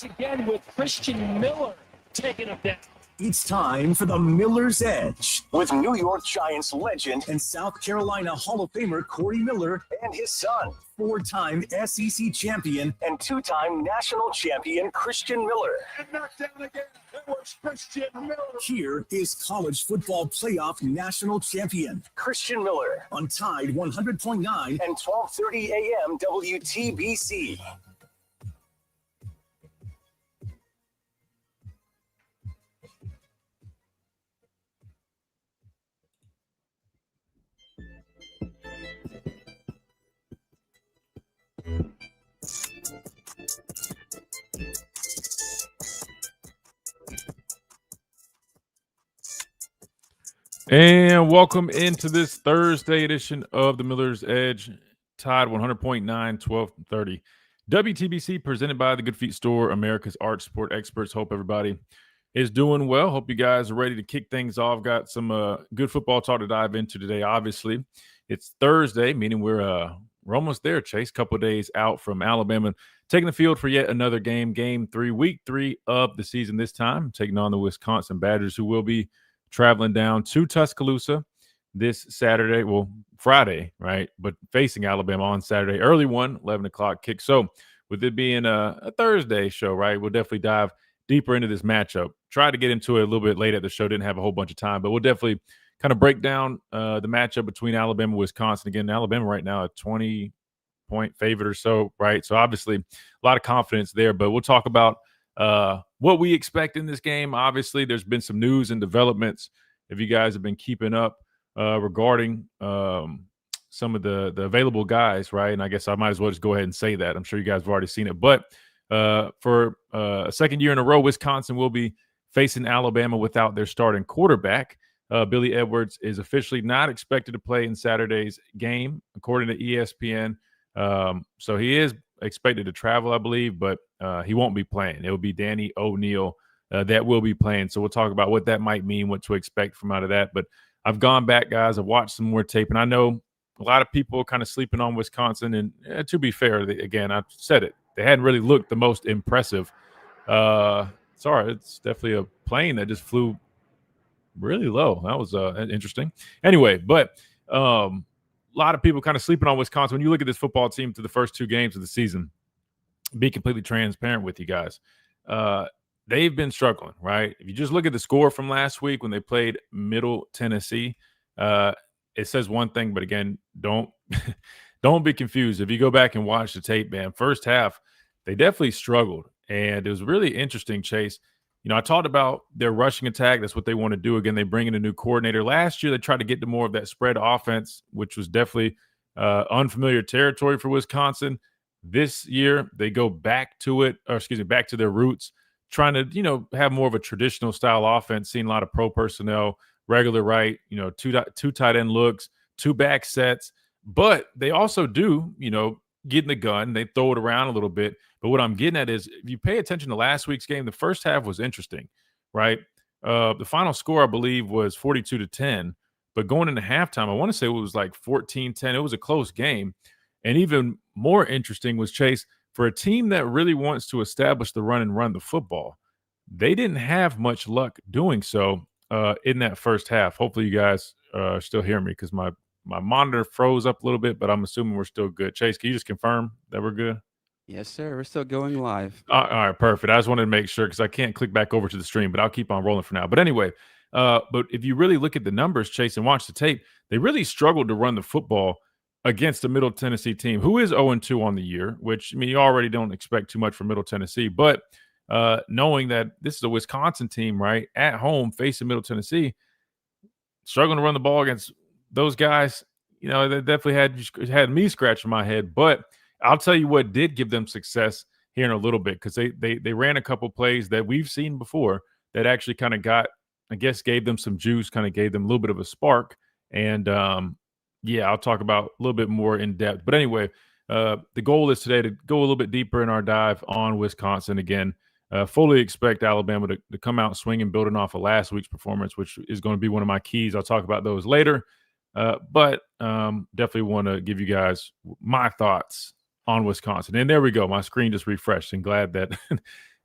Again with Christian Miller taking him down. It's time for the Miller's Edge with New York Giants legend and South Carolina Hall of Famer Corey Miller and his son, four-time SEC champion and two-time national champion Christian Miller. And knocked down again. It was Christian Miller. Here is college football playoff national champion Christian Miller on Tide 100.9 and 12:30 a.m. WTBC. And welcome into this Thursday edition of the Miller's Edge, Tide 100.9, 12:30. WTBC presented by the Good Feet Store, America's Art Sport Experts. Hope everybody is doing well. Hope you guys are ready to kick things off. Got some good football talk to dive into today. Obviously, it's Thursday, meaning we're almost there, Chase. Couple of days out from Alabama taking the field for yet another game. Game 3, week 3 of the season this time, taking on the Wisconsin Badgers, who will be traveling down to Tuscaloosa this Saturday, well, Friday, right? But facing Alabama on Saturday, early one, 11 o'clock kick. So with it being a Thursday show, right, we'll definitely dive deeper into this matchup. Tried to get into it a little bit late at the show, didn't have a whole bunch of time, but we'll definitely kind of break down the matchup between Alabama and Wisconsin. Again, Alabama right now a 20-point favorite or so, right? So obviously a lot of confidence there, but we'll talk about what we expect in this game. Obviously, there's been some news and developments, if you guys have been keeping up, regarding some of the available guys, right? And I guess I might as well just go ahead and say that. I'm sure you guys have already seen it. But for a second year in a row, Wisconsin will be facing Alabama without their starting quarterback. Billy Edwards is officially not expected to play in Saturday's game, according to ESPN. So he is expected to travel, I believe, but he won't be playing. It will be Danny O'Neal that will be playing. So we'll talk about what that might mean, what to expect from out of that. But I've gone back, guys. I've watched some more tape, and I know a lot of people kind of sleeping on Wisconsin. And to be fair, again, I've said it. They hadn't really looked the most impressive. Sorry, it's definitely a plane that just flew really low. That was interesting. Anyway, but a lot of people kind of sleeping on Wisconsin. When you look at this football team through the first 2 games of the season, be completely transparent with you guys. They've been struggling, right? If you just look at the score from last week when they played Middle Tennessee, it says one thing, but again, don't be confused. If you go back and watch the tape, man, first half, they definitely struggled. And it was really interesting, Chase. You know, I talked about their rushing attack. That's what they want to do. Again, they bring in a new coordinator. Last year, they tried to get to more of that spread offense, which was definitely unfamiliar territory for Wisconsin. This year, they go back to it, back to their roots, trying to, have more of a traditional style offense, seeing a lot of pro personnel, regular right, two tight end looks, 2 back sets. But they also do, get in the gun. They throw it around a little bit. But what I'm getting at is if you pay attention to last week's game, the first half was interesting, right? The final score, I believe, was 42-10. But going into halftime, I want to say it was like 14-10. It was a close game. And even more interesting was, Chase, for a team that really wants to establish the run and run the football, they didn't have much luck doing so in that first half. Hopefully you guys are still hearing me because my monitor froze up a little bit, but I'm assuming we're still good. Chase, can you just confirm that we're good? Yes, sir. We're still going live. All right, perfect. I just wanted to make sure because I can't click back over to the stream, but I'll keep on rolling for now. But anyway, but if you really look at the numbers, Chase, and watch the tape, they really struggled to run the football against the Middle Tennessee team, who is 0-2 on the year, which, I mean, you already don't expect too much from Middle Tennessee. But knowing that this is a Wisconsin team, right, at home facing Middle Tennessee, struggling to run the ball against those guys, they definitely had me scratching my head. But I'll tell you what did give them success here in a little bit, because they ran a couple plays that we've seen before that actually kind of gave them some juice, kind of gave them a little bit of a spark. And I'll talk about a little bit more in depth. But anyway, the goal is today to go a little bit deeper in our dive on Wisconsin. Again, fully expect Alabama to come out swinging, building off of last week's performance, which is going to be one of my keys. I'll talk about those later. But definitely want to give you guys my thoughts on Wisconsin. And there we go. My screen just refreshed, and glad that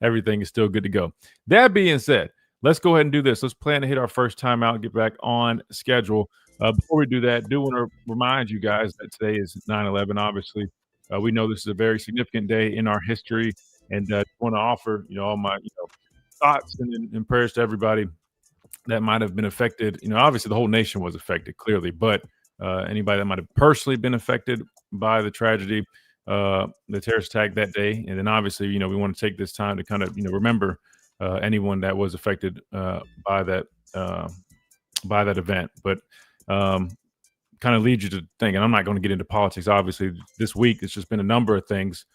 everything is still good to go. That being said, let's go ahead and do this. Let's plan to hit our first time out, get back on schedule. Before we do that, do want to remind you guys that today is 9/11. Obviously, we know this is a very significant day in our history, and want to offer all my thoughts and prayers to everybody that might have been affected. Obviously the whole nation was affected, clearly, but anybody that might have personally been affected by the tragedy, the terrorist attack that day. And then obviously, we want to take this time to kind of, remember anyone that was affected by that event. But kind of leads you to think, and I'm not going to get into politics, obviously, this week. It's just been a number of things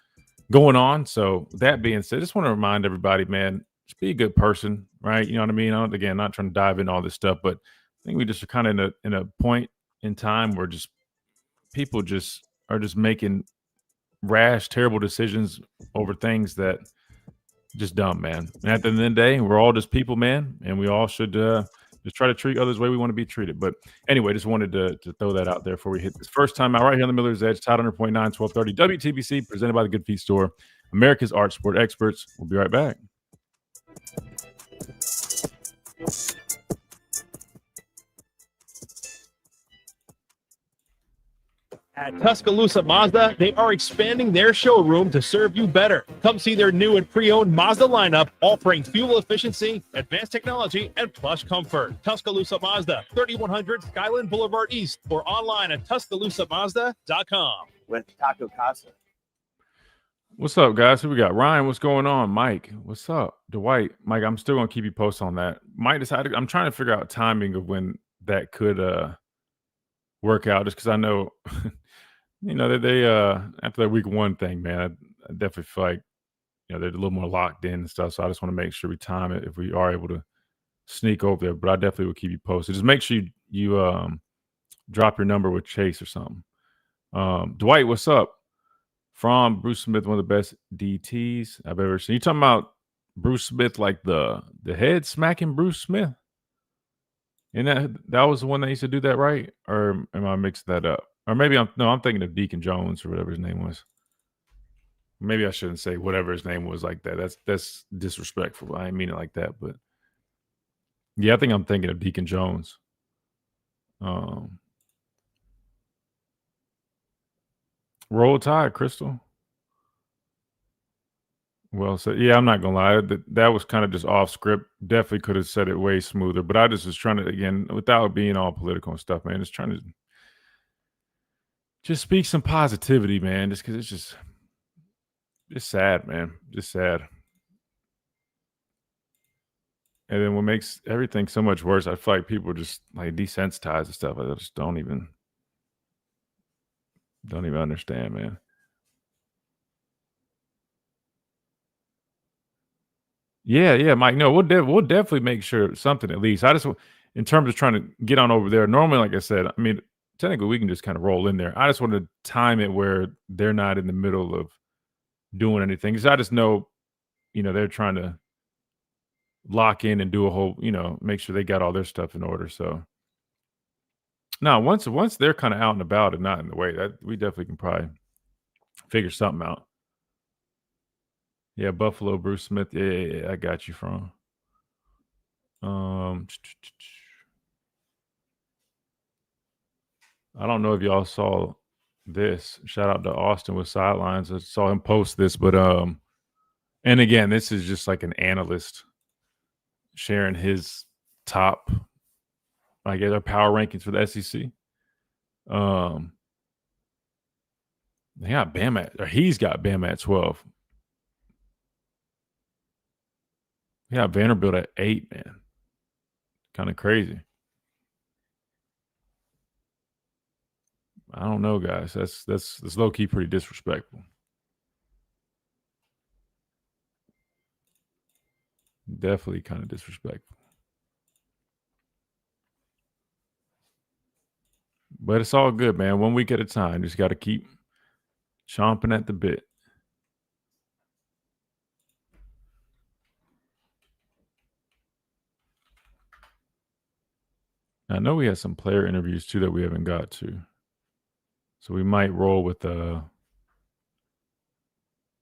going on. So that being said, I just want to remind everybody, man, just be a good person, right? You know what I mean? Again, not trying to dive into all this stuff, but I think we just are kind of in a point in time where just people just are just making rash, terrible decisions over things that just dumb, man. And at the end of the day, we're all just people, man, and we all should just try to treat others the way we want to be treated. But anyway, just wanted to throw that out there before we hit this first time out right here on the Miller's Edge, Tide 100.9, 1230 WTBC, presented by the Good Feet Store, America's Art Sport Experts. We'll be right back. At Tuscaloosa Mazda, they are expanding their showroom to serve you better. Come see their new and pre-owned Mazda lineup, offering fuel efficiency, advanced technology, and plush comfort. Tuscaloosa Mazda, 3100 Skyland Boulevard East, or online at TuscaloosaMazda.com. With Taco Casa. What's up, guys? Who we got? Ryan, what's going on? Mike, what's up? Dwight, Mike, I'm still going to keep you posted on that. Mike decided, I'm trying to figure out timing of when that could work out, just because I know, they after that week one thing, man, I definitely feel like, they're a little more locked in and stuff. So I just want to make sure we time it if we are able to sneak over there. But I definitely will keep you posted. Just make sure you drop your number with Chase or something. Dwight, what's up? From Bruce Smith, one of the best DTs I've ever seen. You talking about Bruce Smith, like the head smacking Bruce Smith? And that was the one that used to do that, right? Or am I mixing that up? Or maybe I'm thinking of Deacon Jones or whatever his name was. Maybe I shouldn't say whatever his name was like that. That's disrespectful. I didn't mean it like that, but yeah, I think I'm thinking of Deacon Jones. Roll Tide, Crystal. Well said. Yeah, I'm not gonna lie. That was kind of just off script. Definitely could have said it way smoother. But I just was trying to, again, without being all political and stuff, man, just trying to just speak some positivity, man. Just because it's just sad, man. Just sad. And then what makes everything so much worse, I feel like people are just like desensitized and stuff. I just don't even understand, man. Yeah, Mike. No, we'll definitely make sure something at least. I just, in terms of trying to get on over there. Normally, like I said, I mean, technically we can just kind of roll in there. I just want to time it where they're not in the middle of doing anything, because I just know, they're trying to lock in and do a whole, make sure they got all their stuff in order. So now, once they're kind of out and about and not in the way, that we definitely can probably figure something out. Yeah, Buffalo, Bruce Smith. Yeah, I got you from. I don't know if y'all saw this. Shout out to Austin with Sidelines. I saw him post this, but and again, this is just like an analyst sharing his top, I guess, our power rankings for the SEC. They got Bama or he's got Bama at 12. Yeah, Vanderbilt at 8, man. Kind of crazy. I don't know, guys. That's low key pretty disrespectful. Definitely kind of disrespectful. But it's all good, man. 1 week at a time. Just got to keep chomping at the bit. I know we had some player interviews too that we haven't got to. So we might roll with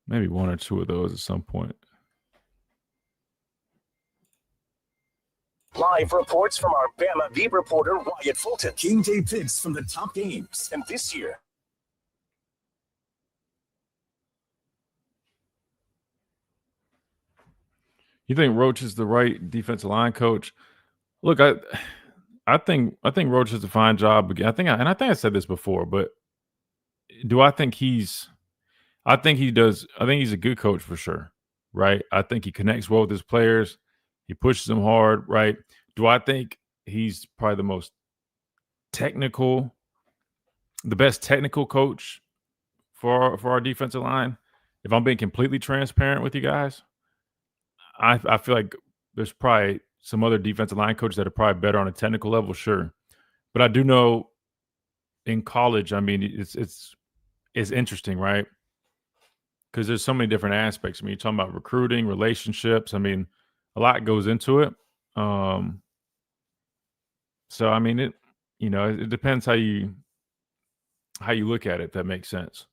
maybe 1 or 2 of those at some point. Live reports from our Bama beat reporter, Wyatt Fulton. Game day picks from the top games. And this year, You think Roach is the right defensive line coach? Look, I think Roach does a fine job. I think I said this before, but do I think he's? I think he does. I think he's a good coach for sure, right? I think he connects well with his players. He pushes them hard, right? Do I think he's probably the best technical coach for our defensive line? If I'm being completely transparent with you guys, I feel like there's probably some other defensive line coaches that are probably better on a technical level, sure. But I do know in college, I mean, it's interesting, right? Because there's so many different aspects. I mean, you're talking about recruiting, relationships. I mean, a lot goes into it. So I mean, it depends how you look at it. If that makes sense.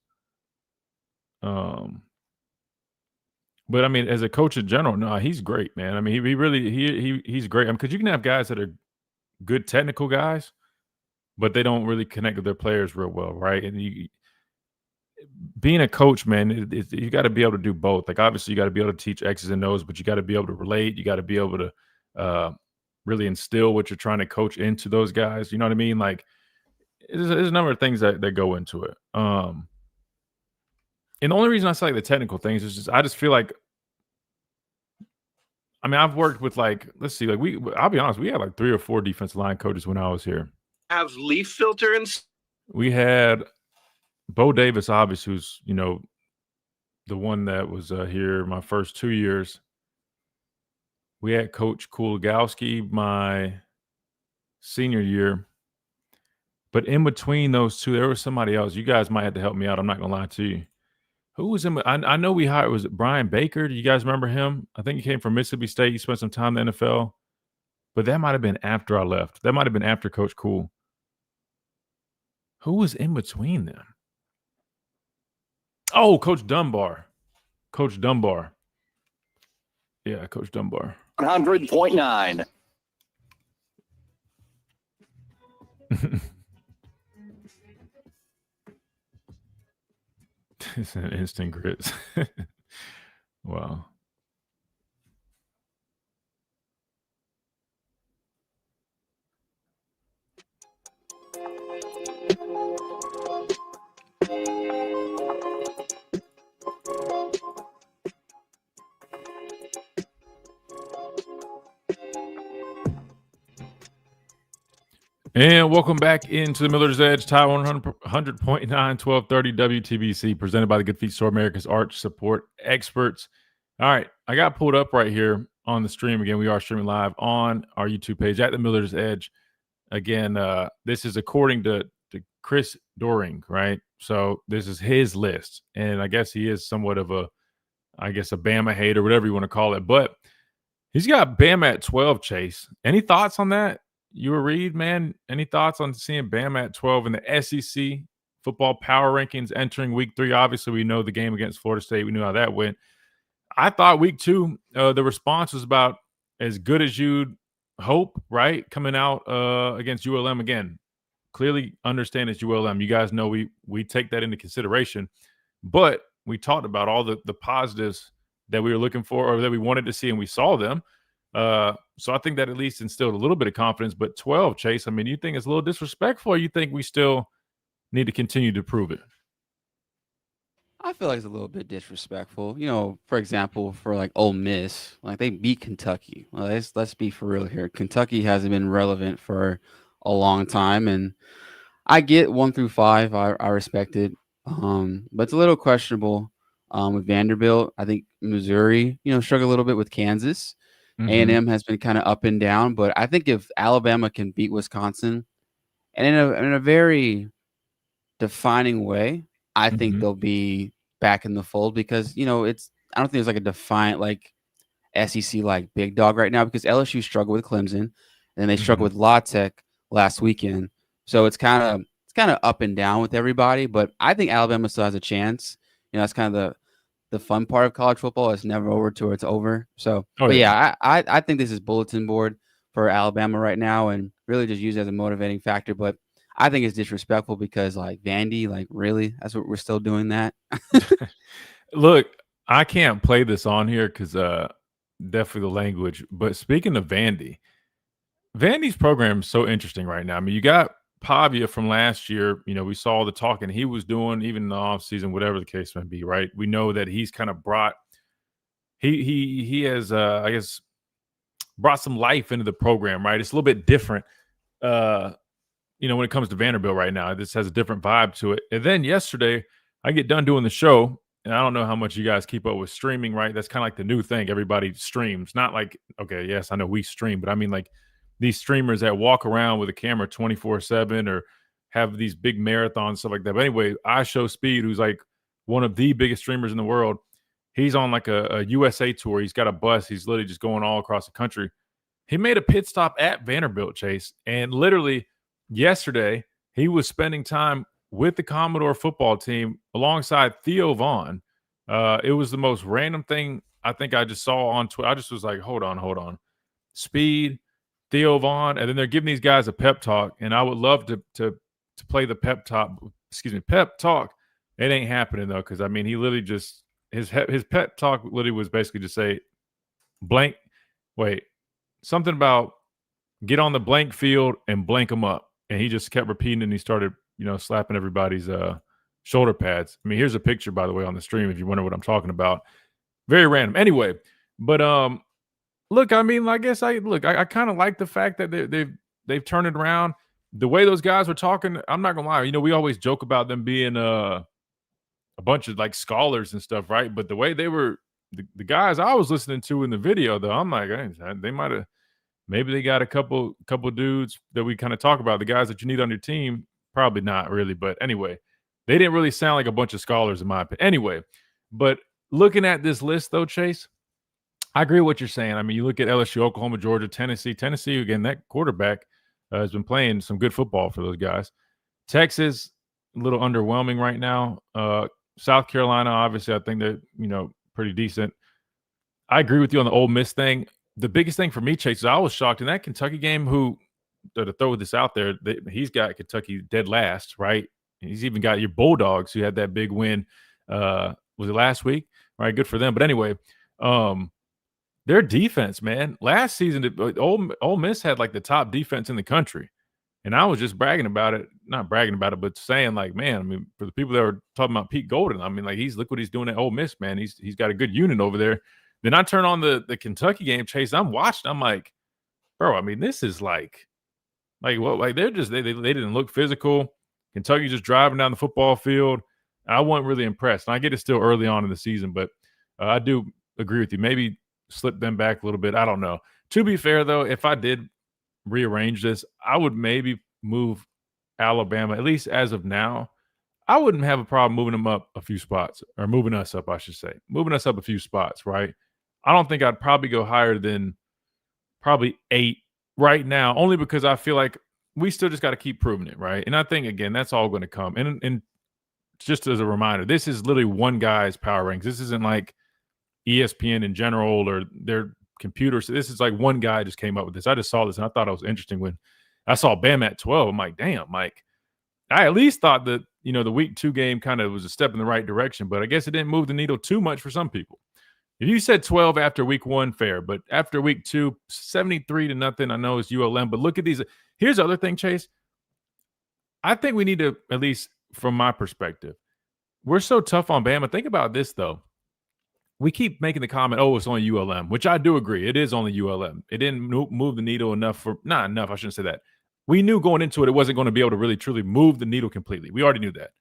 But I mean, as a coach in general, no, he's great, man. I mean, he's great. I mean, because you can have guys that are good technical guys, but they don't really connect with their players real well, right? And being a coach, man, you got to be able to do both. Like, obviously, you got to be able to teach X's and O's, but you got to be able to relate. You got to be able to really instill what you're trying to coach into those guys. You know what I mean? Like, there's a number of things that go into it. And the only reason I say like the technical things is I just feel like, I mean, I've worked with like, let's see, like I'll be honest, we had like 3 or 4 defensive line coaches when I was here. Have leaf filter and We had Bo Davis, obviously, who's, the one that was here my first 2 years. We had Coach Kulagowski my senior year. But in between those two, there was somebody else. You guys might have to help me out. I'm not going to lie to you. Who was in? I know we hired, was it Brian Baker? Do you guys remember him? I think he came from Mississippi State. He spent some time in the NFL. But that might have been after I left. That might have been after Coach Cool. Who was in between them? Oh, Coach Dunbar. Coach Dunbar. Yeah, Coach Dunbar. 100.9. It's an instant grits. Wow. And welcome back into the Miller's Edge, Tide 100.9, 1230 WTBC, presented by the Good Feet Store, America's Arch Support Experts. All right, I got pulled up right here on the stream. Again, we are streaming live on our YouTube page at the Miller's Edge. Again, this is according to Chris Doring, right? So this is his list. And I guess he is somewhat of a Bama hater, whatever you want to call it. But he's got Bama at 12, Chase. Any thoughts on that? You were Reed, man. Any thoughts on seeing Bama at 12 in the SEC football power rankings entering week 3? Obviously, we know the game against Florida State. We knew how that went. I thought week 2, the response was about as good as you'd hope, right? Coming out against ULM again. Clearly understand it's ULM. You guys know we take that into consideration. But we talked about all the positives that we were looking for or that we wanted to see, and we saw them. So I think that at least instilled a little bit of confidence. But 12, Chase, I mean, you think it's a little disrespectful, or you think we still need to continue to prove it? I feel like it's a little bit disrespectful. For example, for like Ole Miss, like they beat Kentucky. Well, let's be for real here. Kentucky hasn't been relevant for a long time, and I get 1 through 5. I respect it, but it's a little questionable with Vanderbilt. I think Missouri, struggled a little bit with Kansas. A&M has been kind of up and down, but I think if Alabama can beat Wisconsin, and in a very defining way, I think they'll be back in the fold because I don't think there's like a defiant like SEC like big dog right now because LSU struggled with Clemson, and then they struggled with La Tech last weekend. So it's kind of up and down with everybody, but I think Alabama still has a chance. That's kind of the fun part of college football. It's never over till it's over. So, I think this is bulletin board. for Alabama right now and really just use it as a motivating factor. But I think it's disrespectful because, like, Vandy, like, really? That's what we're still doing that? Look, I can't play this on here because definitely the language. But speaking of Vandy's program is so interesting right now. I mean, you got Pavia from last year. You know, we saw the talking he was doing, even in the offseason, whatever the case may be, right? We know that he's kind of brought he has I guess brought some life into the program, right? It's a little bit different. When it comes to Vanderbilt right now, this has a different vibe to it. And then yesterday, I get done doing the show, and I don't know how much you guys keep up with streaming, right? That's kind of like the new thing. Everybody streams. Not like, okay, yes, I know we stream, but I mean like these streamers that walk around with a camera 24/7 or have these big marathons, stuff like that. But anyway, I Show Speed, who's like one of the biggest streamers in the world. He's on like a USA tour. He's got a bus. He's literally just going all across the country. He made a pit stop at Vanderbilt, Chase, and literally yesterday he was spending time with the Commodore football team alongside Theo Vaughn. It was the most random thing I think I just saw on Twitter. I just was like, hold on. Speed, Theo Vaughn, and then they're giving these guys a pep talk, and I would love to play the pep talk. It ain't happening though, because I mean he literally just his pep talk literally was basically to say blank. Wait, something about get on the blank field and blank them up, and he just kept repeating, and he started slapping everybody's shoulder pads. I mean, here's a picture, by the way, on the stream if you wonder what I'm talking about. Very random. Anyway, but look, I mean, I guess I kind of like the fact that they've turned it around. The way those guys were talking, I'm not gonna lie. We always joke about them being a bunch of like scholars and stuff, right? But the way they were, the guys I was listening to in the video, though, I'm like, hey, they might have, maybe they got a couple dudes that we kind of talk about, the guys that you need on your team. Probably not really, but anyway, they didn't really sound like a bunch of scholars in my opinion. Anyway, but looking at this list though, Chase, I agree with what you're saying. I mean, you look at LSU, Oklahoma, Georgia, Tennessee, again, that quarterback has been playing some good football for those guys. Texas, a little underwhelming right now. South Carolina, obviously, I think they're, pretty decent. I agree with you on the Ole Miss thing. The biggest thing for me, Chase, is I was shocked in that Kentucky game to throw this out there, he's got Kentucky dead last, right? He's even got your Bulldogs who had that big win. Was it last week? All right, good for them. But anyway, their defense, man. Last season, Ole Miss had like the top defense in the country. And I was just bragging about it, not bragging about it, but saying like, man, I mean, for the people that were talking about Pete Golden, I mean, like look what he's doing at Ole Miss, man. He's got a good unit over there. Then I turn on the Kentucky game, Chase. I'm watching. I'm like, bro, I mean, this is like what? Like they're just they didn't look physical. Kentucky just driving down the football field. I wasn't really impressed. And I get it still early on in the season, but I do agree with you. Maybe slip them back a little bit. I don't know. To be fair, though, if I did rearrange this, I would maybe move Alabama, at least as of now. I wouldn't have a problem moving them up a few spots, or moving us up, I should say. Moving us up a few spots, right? I don't think I'd probably go higher than probably 8 right now, only because I feel like we still just got to keep proving it, right? And I think, again, that's all going to come. And just as a reminder, this is literally one guy's power rankings. This isn't like ESPN in general or their computers. This is like one guy just came up with this. I just saw this and I thought it was interesting when I saw Bam at 12. I'm like, damn, Mike. I at least thought that, the week 2 game kind of was a step in the right direction, but I guess it didn't move the needle too much for some people. If you said 12 after week 1, fair, but after week 2, 73-0, I know it's ULM, but look at these. Here's the other thing, Chase. I think we need to, at least from my perspective, we're so tough on Bama. Think about this, though. We keep making the comment, oh, it's only ULM, which I do agree. It is only ULM. It didn't move the needle enough not enough, I shouldn't say that. We knew going into it wasn't going to be able to really, truly move the needle completely. We already knew that.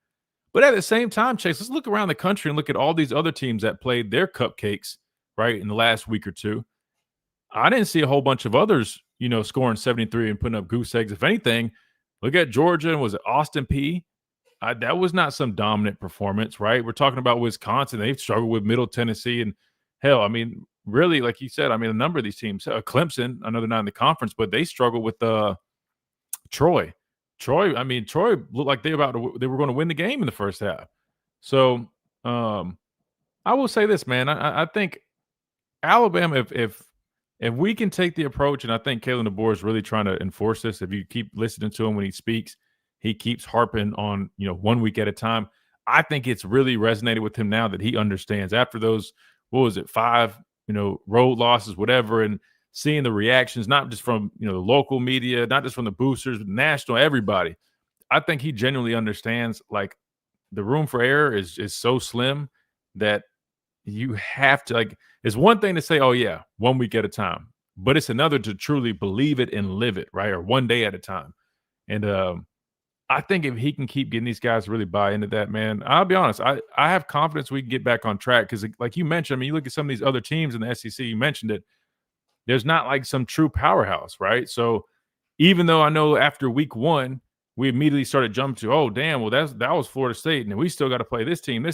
But at the same time, Chase, let's look around the country and look at all these other teams that played their cupcakes, right, in the last week or two. I didn't see a whole bunch of others, scoring 73 and putting up goose eggs. If anything, look at Georgia and was it Austin Peay? That was not some dominant performance, right? We're talking about Wisconsin. They've struggled with Middle Tennessee. And hell, I mean, really, like you said, I mean, a number of these teams, Clemson, I know they're not in the conference, but they struggled with Troy. Troy looked like they were going to win the game in the first half. So I will say this, man. I think Alabama, if if we can take the approach, and I think Kalen DeBoer is really trying to enforce this. If you keep listening to him when he speaks, he keeps harping on 1 week at a time. I think it's really resonated with him now that he understands after those, what was it, 5 road losses, whatever, and seeing the reactions, not just from the local media, not just from the boosters, but national, everybody. I think he genuinely understands like the room for error is so slim that you have to, like, it's one thing to say, oh yeah, 1 week at a time, but it's another to truly believe it and live it, right? Or 1 day at a time. And I think if he can keep getting these guys to really buy into that, man, I'll be honest, I have confidence we can get back on track. Because like you mentioned, I mean, you look at some of these other teams in the SEC, you mentioned it, there's not like some true powerhouse, right? So even though I know after week 1, we immediately started jumping to, oh, damn, well, that was Florida State, and we still got to play this team,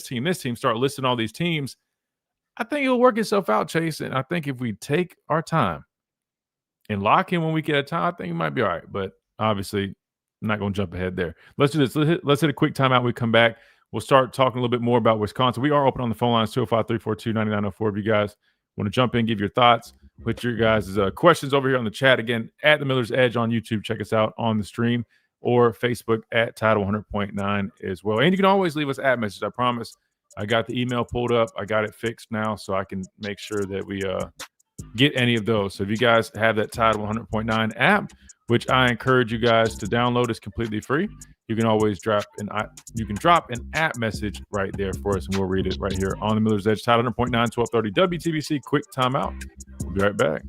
start listing all these teams. I think it'll work itself out, Chase. And I think if we take our time and lock in 1 week at a time, I think it might be all right. But obviously, I'm not going to jump ahead there. Let's do this. Let's hit a quick timeout. We come back. We'll start talking a little bit more about Wisconsin. We are open on the phone lines, 205-342-9904. If you guys want to jump in, give your thoughts, put your guys' questions over here on the chat. Again, at the Miller's Edge on YouTube. Check us out on the stream, or Facebook at Title 100.9 as well. And you can always leave us at messages. I promise. I got the email pulled up. I got it fixed now, so I can make sure that we get any of those. So if you guys have that Title 100.9 app, which I encourage you guys to download, it's completely free. You can always drop an app message right there for us, and we'll read it right here on the Miller's Edge. Title 100.9, 1230 WTBC. Quick timeout. We'll be right back.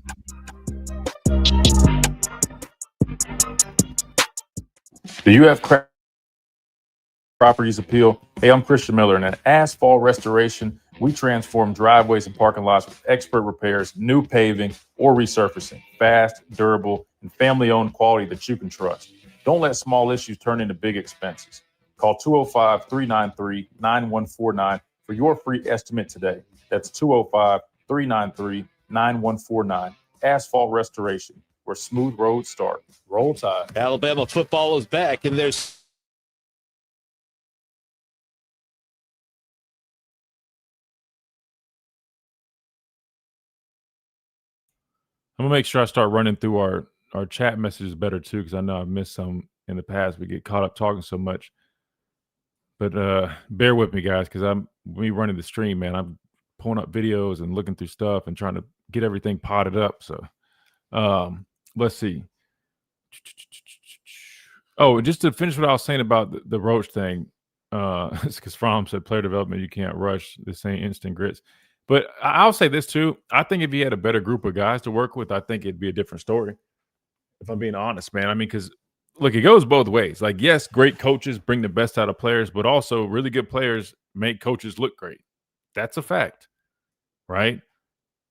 Do you have properties appeal? Hey, I'm Christian Miller, and at Asphalt Restoration, we transform driveways and parking lots with expert repairs, new paving, or resurfacing. Fast, durable, and family-owned quality that you can trust. Don't let small issues turn into big expenses. Call 205-393-9149 for your free estimate today. That's 205-393-9149. Asphalt Restoration, where smooth roads start. Roll Tide. Alabama football is back, and there's I'm going to make sure I start running through our chat messages better, too, because I know I've missed some in the past. We get caught up talking so much. But bear with me, guys, because I'm running the stream, man. I'm pulling up videos and looking through stuff and trying to get everything potted up. So let's see. Oh, just to finish what I was saying about the Roach thing, it's because Fromm said player development, you can't rush. This ain't instant grits. But I'll say this, too. I think if he had a better group of guys to work with, I think it'd be a different story, if I'm being honest, man. I mean, because, look, it goes both ways. Like, yes, great coaches bring the best out of players, but also really good players make coaches look great. That's a fact, right?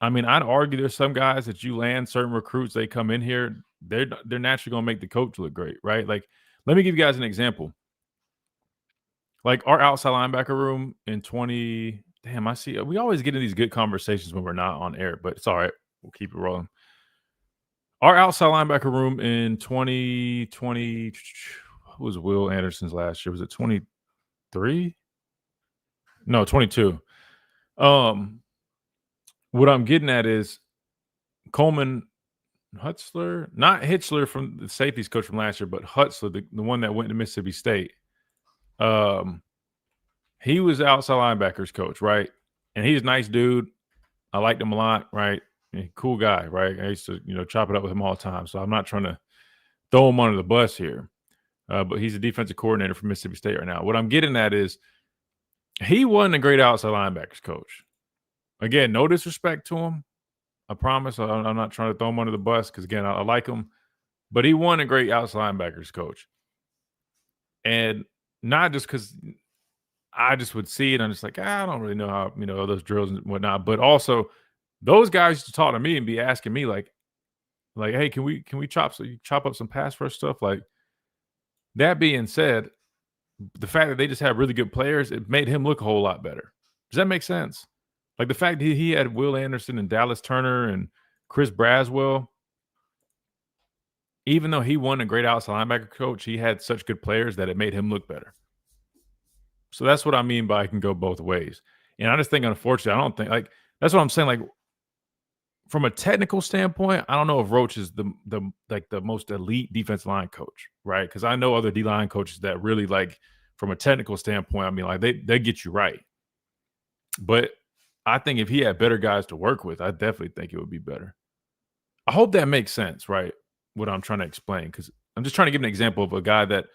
I mean, I'd argue there's some guys that you land, certain recruits, they come in here, they're naturally going to make the coach look great, right? Like, let me give you guys an example. Like, our outside linebacker room in 20 – damn, I see. We always get in these good conversations when we're not on air, but it's all right. We'll keep it rolling. Our outside linebacker room in 2020 – what was Will Anderson's last year? Was it 23? No, 22. What I'm getting at is Coleman Hutzler, not Hitchler from the safeties coach from last year, but Hutzler, the one that went to Mississippi State. He was the outside linebackers coach, right? And he's a nice dude. I liked him a lot, right? Cool guy, right? I used to, chop it up with him all the time. So I'm not trying to throw him under the bus here. But he's a defensive coordinator for Mississippi State right now. What I'm getting at is he wasn't a great outside linebackers coach. Again, no disrespect to him. I promise. I'm not trying to throw him under the bus because, again, I like him. But he wasn't a great outside linebackers coach. And not just because I just would see it. I'm just like, I don't really know how, those drills and whatnot. But also, those guys used to talk to me and be asking me like, hey, can we chop up some pass rush stuff? Like, that being said, the fact that they just have really good players, it made him look a whole lot better. Does that make sense? Like the fact that he had Will Anderson and Dallas Turner and Chris Braswell, even though he wasn't a great outside linebacker coach, he had such good players that it made him look better. So that's what I mean by it can go both ways. And I just think, unfortunately, I don't think, like, that's what I'm saying. Like, from a technical standpoint, I don't know if Roach is the most elite defensive line coach, right? Because I know other D-line coaches that really, like, from a technical standpoint, I mean, like, they get you right. But I think if he had better guys to work with, I definitely think it would be better. I hope that makes sense, right? What I'm trying to explain, because I'm just trying to give an example of a guy that,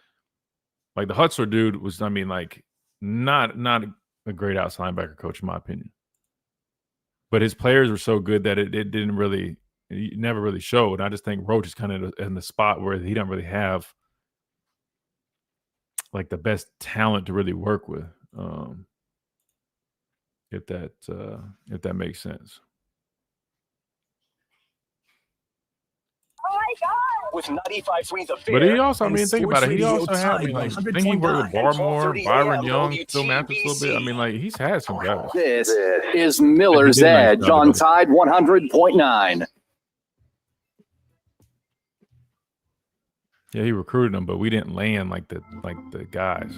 like, the Hutzler dude was, I mean, like, not a great outside linebacker coach in my opinion. But his players were so good that it didn't really, it never really showed. And I just think Roach is kind of in the spot where he don't really have like the best talent to really work with. If that makes sense. With 95.3 The Fair. But he also, I and mean, think about it. He Sports also Radio had, I mean, like, Tide I think he worked with 100.9 Barmore, and Byron 12:30 Young, AM Phil Mathis a little bit. I mean, like, he's had some guys. This is Miller's Edge on Tide 100.9. Yeah, he recruited them, but we didn't land like the guys.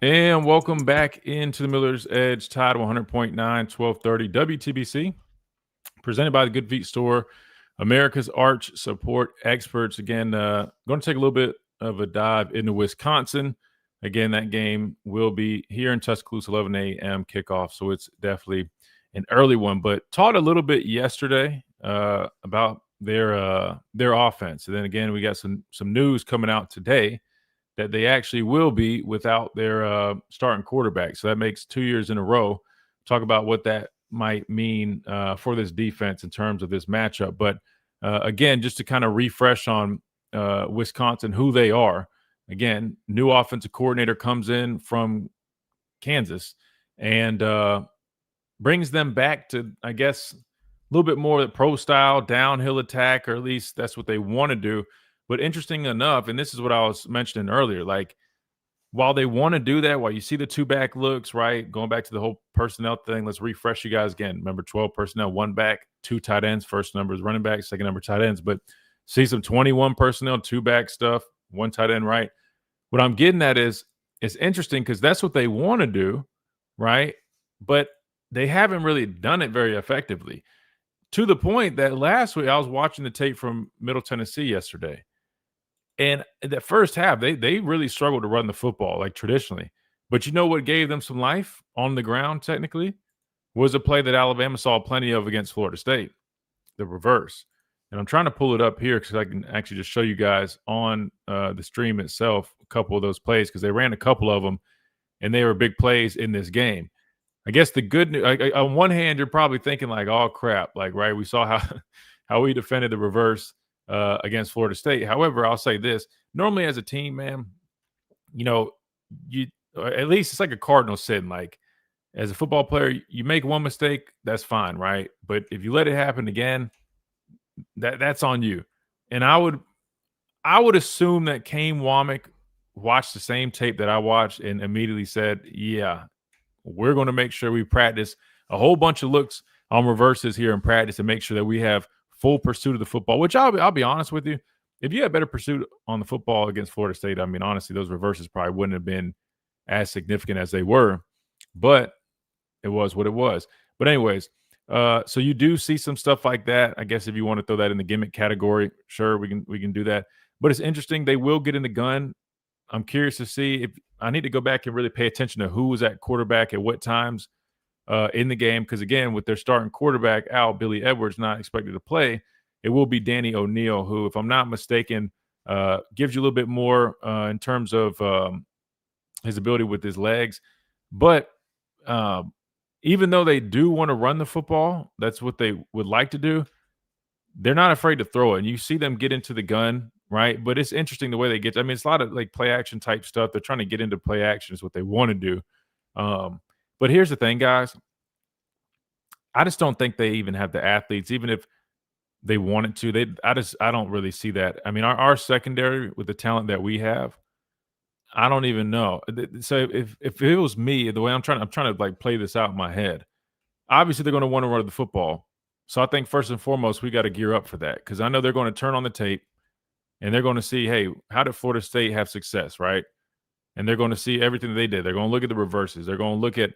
And welcome back into the Miller's Edge, Tide 100.9, 1230 WTBC, presented by the Good Feet Store, America's Arch Support Experts. Again, going to take a little bit of a dive into Wisconsin. Again, that game will be here in Tuscaloosa, 11 a.m. kickoff, so it's definitely an early one. But talked a little bit yesterday about their offense. And then again, we got some news coming out today that they actually will be without their starting quarterback. So that makes 2 years in a row. Talk about what that might mean for this defense in terms of this matchup. But again, just to kind of refresh on Wisconsin, who they are. Again, new offensive coordinator comes in from Kansas and brings them back to, I guess, a little bit more of the pro style downhill attack, or at least that's what they want to do. But interesting enough, and this is what I was mentioning earlier, like, while they want to do that, while you see the two back looks, right, going back to the whole personnel thing, let's refresh you guys again. Remember, 12 personnel, one back, two tight ends. First number is running back, second number tight ends. But see some 21 personnel, two back stuff, one tight end, right? What I'm getting at is it's interesting because that's what they want to do, right? But they haven't really done it very effectively. To the point that last week I was watching the tape from Middle Tennessee yesterday. And the first half, they really struggled to run the football like traditionally. But you know what gave them some life on the ground technically was a play that Alabama saw plenty of against Florida State, the reverse. And I'm trying to pull it up here because I can actually just show you guys on the stream itself a couple of those plays because they ran a couple of them, and they were big plays in this game. I guess the good news, on one hand, you're probably thinking like, oh, crap, like, right, we saw how we defended the reverse against Florida State. However, I'll say this. Normally as a team, man, you know, you at least it's like a cardinal sin. Like, as a football player, you make one mistake, that's fine, right? But if you let it happen again, that's on you. And I would assume that Kane Womack watched the same tape that I watched and immediately said, yeah, we're going to make sure we practice a whole bunch of looks on reverses here in practice and make sure that we have full pursuit of the football, which I'll be honest with you. If you had better pursuit on the football against Florida State, I mean, honestly, those reverses probably wouldn't have been as significant as they were, but it was what it was. But anyways, so you do see some stuff like that. I guess if you want to throw that in the gimmick category, sure, we can do that. But it's interesting. They will get in the gun. I'm curious to see if I need to go back and really pay attention to who was at quarterback at what times in the game. Because, again, with their starting quarterback out, Billy Edwards not expected to play, it will be Danny O'Neal, who, if I'm not mistaken, gives you a little bit more in terms of his ability with his legs. But even though they do want to run the football, that's what they would like to do, they're not afraid to throw it. And you see them get into the gun, right? But it's interesting the way they get. I mean, it's a lot of like play action type stuff. They're trying to get into play action is what they want to do. But here's the thing, guys. I just don't think they even have the athletes, even if they wanted to. I don't really see that. I mean, our secondary with the talent that we have, I don't even know. So if it was me, the way I'm trying to like play this out in my head. Obviously, they're going to want to run the football. So I think first and foremost, we got to gear up for that because I know they're going to turn on the tape and they're going to see, hey, how did Florida State have success, right? and they're going to see everything that they did. They're going to look at the reverses. They're going to look at,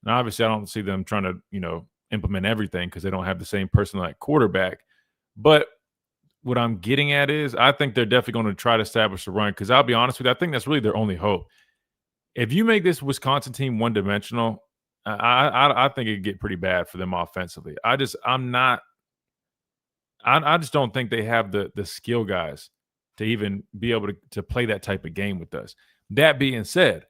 and obviously I don't see them trying to, implement everything because they don't have the same person like quarterback. But what I'm getting at is I think they're definitely going to try to establish a run because I'll be honest with you, I think that's really their only hope. If you make this Wisconsin team one-dimensional, I think it'd get pretty bad for them offensively. I just don't think they have the skill guys to even be able to play that type of game with us. That being said,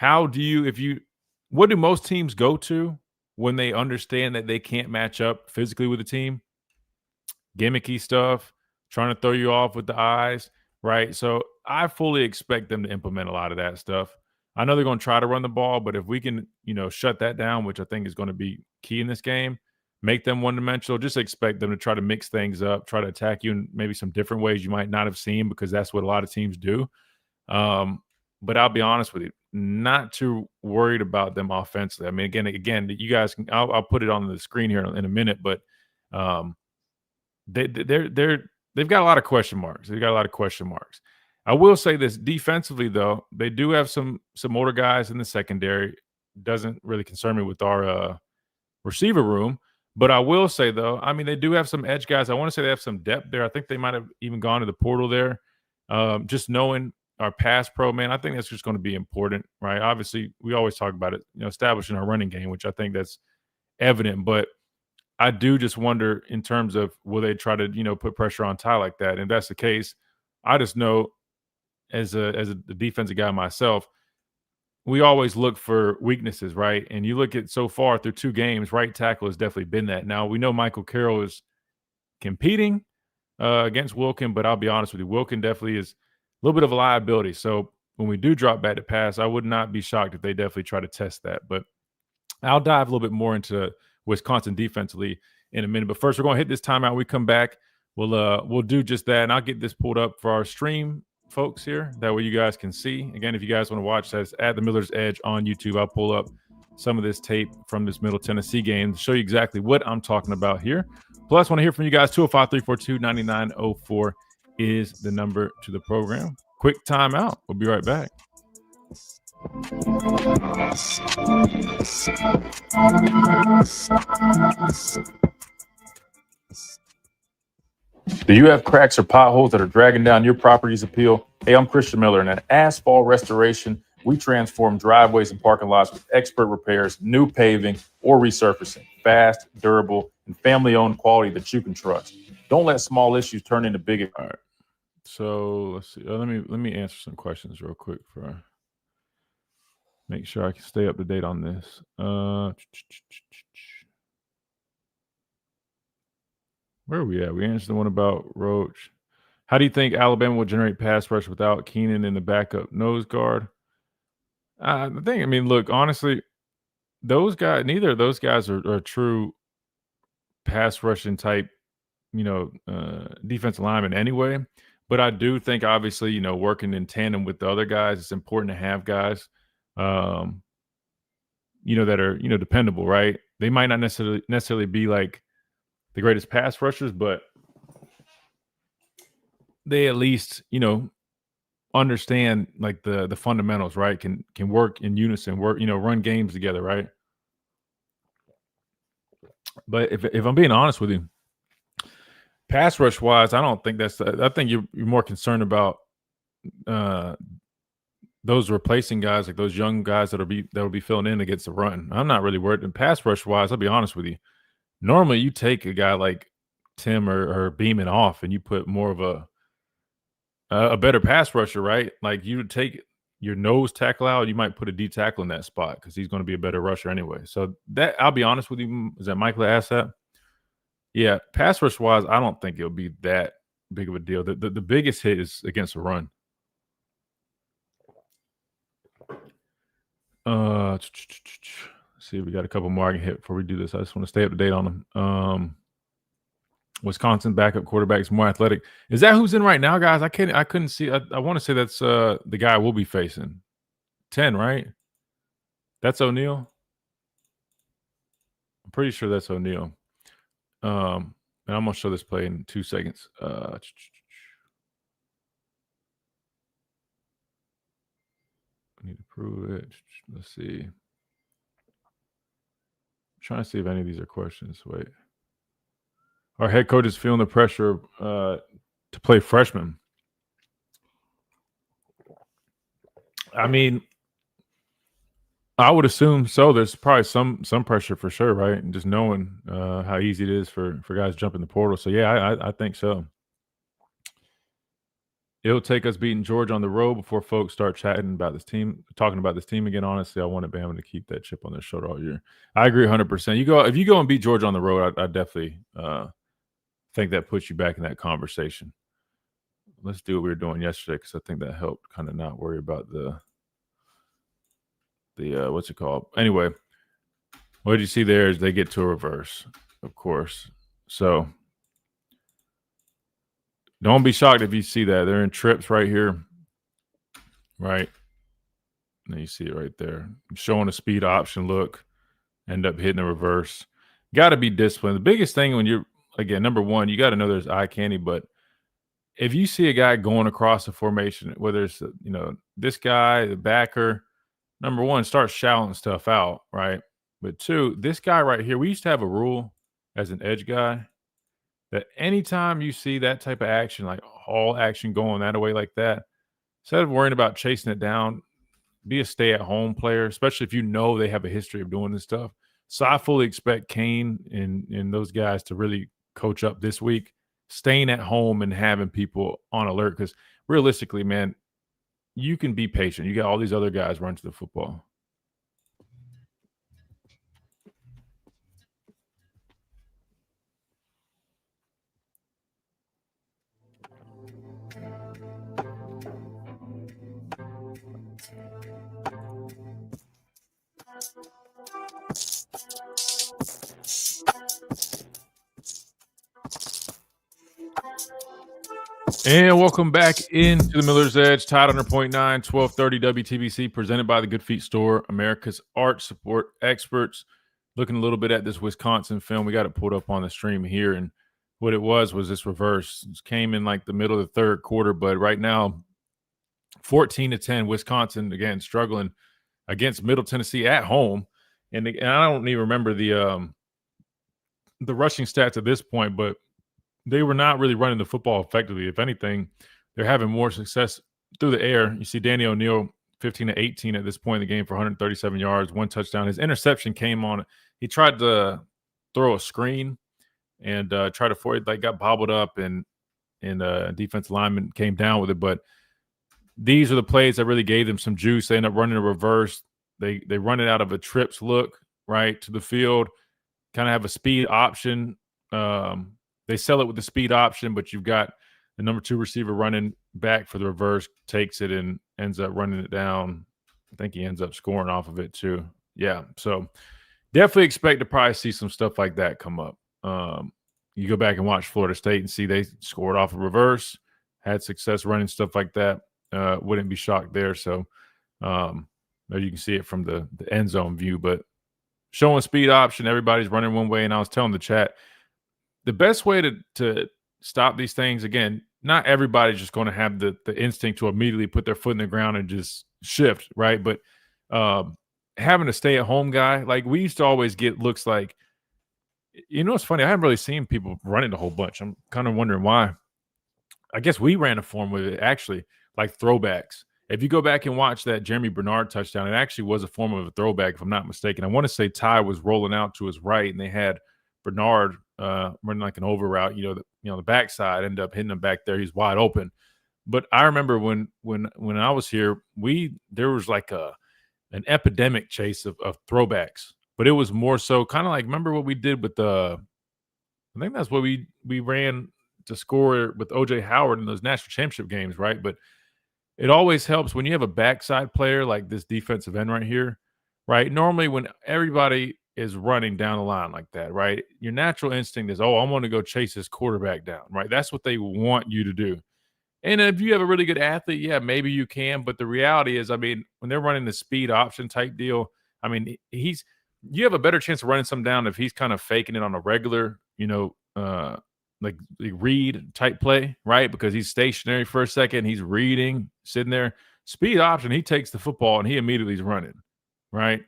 what do most teams go to when they understand that they can't match up physically with a team? Gimmicky stuff, trying to throw you off with the eyes, right? So I fully expect them to implement a lot of that stuff. I know they're going to try to run the ball, but if we can, shut that down, which I think is going to be key in this game, make them one-dimensional, just expect them to try to mix things up, try to attack you in maybe some different ways you might not have seen because that's what a lot of teams do. But I'll be honest with you, not too worried about them offensively. I mean, again, you guys can, I'll put it on the screen here in a minute, but they've got a lot of question marks. I will say this defensively, though, they do have some older guys in the secondary. Doesn't really concern me with our receiver room. But I will say, though, I mean, they do have some edge guys. I want to say they have some depth there. I think they might have even gone to the portal there. Just knowing our pass pro, man, I think that's just going to be important, right? Obviously, we always talk about it, establishing our running game, which I think that's evident. But I do just wonder in terms of will they try to, put pressure on Ty like that? And if that's the case, I just know as a defensive guy myself, we always look for weaknesses, right? And you look at so far through 2 games, right tackle has definitely been that. Now, we know Michael Carroll is competing against Wilkin, but I'll be honest with you, Wilkin definitely is a little bit of a liability. So when we do drop back to pass, I would not be shocked if they definitely try to test that. But I'll dive a little bit more into Wisconsin defensively in a minute. But first, we're going to hit this timeout. We come back, we'll do just that, and I'll get this pulled up for our stream folks here. That way you guys can see. Again, if you guys want to watch that, it's at the Miller's Edge on YouTube. I'll pull up some of this tape from this Middle Tennessee game to show you exactly what I'm talking about here. Plus, I want to hear from you guys. 205-342-9904 is the number to the program. Quick timeout. We'll be right back. Do you have cracks or potholes that are dragging down your property's appeal? Hey, I'm Christian Miller, and at Asphalt Restoration, we transform driveways and parking lots with expert repairs, new paving, or resurfacing. Fast, durable, and family-owned quality that you can trust. Don't let small issues turn into big. All right. So let's see. Let me answer some questions real quick for make sure I can stay up to date on this. Where are we at? We answered the one about Roach. How do you think Alabama will generate pass rush without Keenan in the backup nose guard? Look, honestly, neither of those guys are true pass rushing type, defensive linemen anyway. But I do think, obviously, working in tandem with the other guys, it's important to have guys, that are, dependable, right? They might not necessarily be like the greatest pass rushers, but they at least, understand like the fundamentals, right? Can work in unison, run games together, right? But if I'm being honest with you, pass rush wise, I don't think I think you're more concerned about those replacing guys, like those young guys that'll be filling in against the run. I'm not really worried. And pass rush wise, I'll be honest with you. Normally, you take a guy like Tim or Beeman off, and you put more of a better pass rusher, right? Like you would take your nose tackle out, you might put a D tackle in that spot because he's going to be a better rusher anyway. So that, I'll be honest with you, is that Michael that asked that? Yeah, pass rush wise, I don't think it'll be that big of a deal. The biggest hit is against the run. Let's see, we got a couple more I can hit before we do this. I just want to stay up to date on them. Wisconsin backup quarterback is more athletic. Is that who's in right now, guys? I couldn't see. I want to say that's the guy we'll be facing. 10, right? That's O'Neal. I'm pretty sure that's O'Neal. And I'm gonna show this play in 2 seconds. Need to prove it. Let's see. I'm trying to see if any of these are questions. Wait. Our head coach is feeling the pressure to play freshmen. I mean, I would assume so. There's probably some pressure for sure, right? And just knowing how easy it is for guys to jump in the portal. So yeah, I think so. It'll take us beating Georgia on the road before folks start talking about this team again. Honestly, I wanted Bama to keep that chip on their shoulder all year. I agree 100%. If you go and beat Georgia on the road, I definitely think that puts you back in that conversation. Let's do what we were doing yesterday because I think that helped kind of not worry about the what's it called? Anyway, what you see there is they get to a reverse, of course. So don't be shocked if you see that. They're in trips right here, right? And you see it right there. Showing a speed option look, end up hitting a reverse. Got to be disciplined. The biggest thing when you're, again, number one, you got to know there's eye candy, but if you see a guy going across a formation, whether it's, this guy, the backer, number one, start shouting stuff out, right? But two, this guy right here, we used to have a rule as an edge guy that anytime you see that type of action, like all action going that way like that, instead of worrying about chasing it down, be a stay-at-home player, especially if you know they have a history of doing this stuff. So I fully expect Kane and those guys to really coach up this week, staying at home and having people on alert because realistically, man, you can be patient. You got all these other guys running to the football. And welcome back into the Miller's Edge, Tide 100.9, 1230 WTBC, presented by the Good Feet Store, America's Arch Support Experts. Looking a little bit at this Wisconsin film. We got it pulled up on the stream here, and what it was this reverse. It came in like the middle of the third quarter, but right now, 14-10, Wisconsin, again, struggling against Middle Tennessee at home. And I don't even remember the rushing stats at this point, but they were not really running the football effectively. If anything, they're having more success through the air. You see Danny O'Neal, 15-18 at this point in the game for 137 yards, 1 touchdown. His interception came on. He tried to throw a screen and tried to forward, got bobbled up, and defensive lineman came down with it. But these are the plays that really gave them some juice. They end up running a reverse. They run it out of a trips look, right, to the field, kind of have a speed option. They sell it with the speed option, but you've got the number 2 receiver running back for the reverse, takes it and ends up running it down. I think he ends up scoring off of it too. Yeah, so definitely expect to probably see some stuff like that come up. You go back and watch Florida State and see they scored off a reverse, had success running stuff like that. Wouldn't be shocked there. So you can see it from the end zone view, but showing speed option, everybody's running one way. And I was telling the chat, the best way to stop these things, again, not everybody's just going to have the instinct to immediately put their foot in the ground and just shift, right? But having a stay-at-home guy, like we used to always get looks like, it's funny, I haven't really seen people running a whole bunch. I'm kind of wondering why. I guess we ran a form with it, actually, like throwbacks. If you go back and watch that Jeremy Bernard touchdown, it actually was a form of a throwback, if I'm not mistaken. I want to say Ty was rolling out to his right, and they had Bernard running like an over route, the backside, ended up hitting him back there. He's wide open. But I remember when I was here, there was like an epidemic chase of throwbacks, but it was more so kind of like, remember what we did with I think that's what we ran to score with OJ Howard in those national championship games, right? But it always helps when you have a backside player like this defensive end right here, right? Normally when everybody is running down the line like that, right? Your natural instinct is, I want to go chase this quarterback down, right? That's what they want you to do. And if you have a really good athlete, yeah, maybe you can. But the reality is, when they're running the speed option type deal, you have a better chance of running some down if he's kind of faking it on a regular, like read type play, right? Because he's stationary for a second, he's reading, sitting there. Speed option, he takes the football and he immediately is running, right?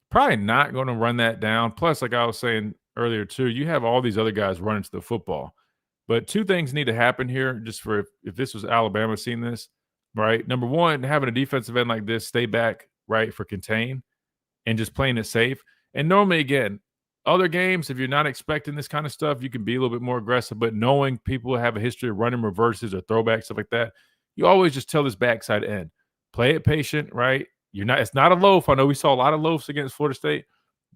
Probably not going to run that down. Plus, like I was saying earlier too, you have all these other guys running to the football. But two things need to happen here just for if this was Alabama seeing this, right? Number one, having a defensive end like this stay back, right, for contain and just playing it safe. And normally, again, other games, if you're not expecting this kind of stuff, you can be a little bit more aggressive. But knowing people have a history of running reverses or throwbacks, stuff like that, you always just tell this backside end. Play it patient, right? It's not a loaf. I know we saw a lot of loafs against Florida State.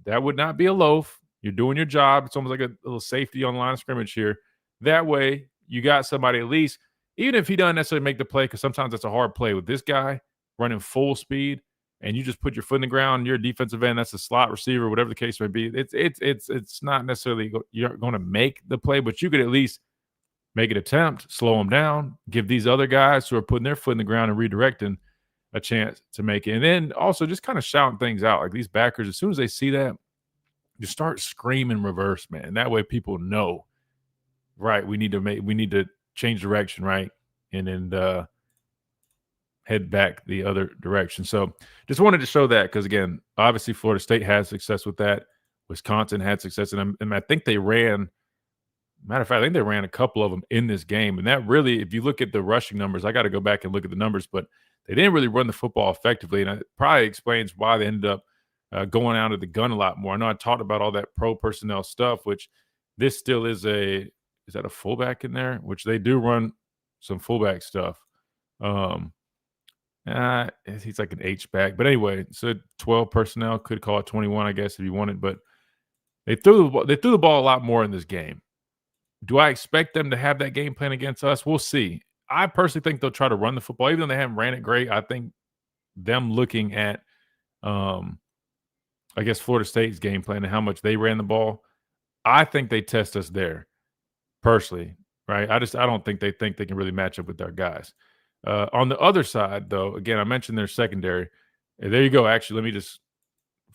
That would not be a loaf. You're doing your job. It's almost like a little safety on the line of scrimmage here. That way, you got somebody at least, even if he doesn't necessarily make the play, because sometimes that's a hard play with this guy running full speed, and you just put your foot in the ground, you're a defensive end, that's a slot receiver, whatever the case may be. It's not necessarily you're going to make the play, but you could at least make an attempt, slow them down, give these other guys who are putting their foot in the ground and redirecting a chance to make it. And then also just kind of shouting things out. Like these backers, as soon as they see that, you start screaming reverse, man. That way people know, right, we need to change direction, right? And then head back the other direction. So just wanted to show that because, again, obviously Florida State had success with that. Wisconsin had success. And I think they ran – matter of fact, I think they ran a couple of them in this game. And that really, if you look at the rushing numbers, I got to go back and look at the numbers, but they didn't really run the football effectively. And it probably explains why they ended up going out of the gun a lot more. I know I talked about all that pro personnel stuff, which this still is is that a fullback in there? Which they do run some fullback stuff. He's like an H-back. But anyway, so 12 personnel, could call it 21, I guess, if you wanted. But they threw the ball a lot more in this game. Do I expect them to have that game plan against us? We'll see. I personally think they'll try to run the football. Even though they haven't ran it great, I think them looking at, I guess, Florida State's game plan and how much they ran the ball, I think they test us there, personally, right? I don't think they can really match up with our guys. On the other side, though, again, I mentioned their secondary. There you go. Actually, let me just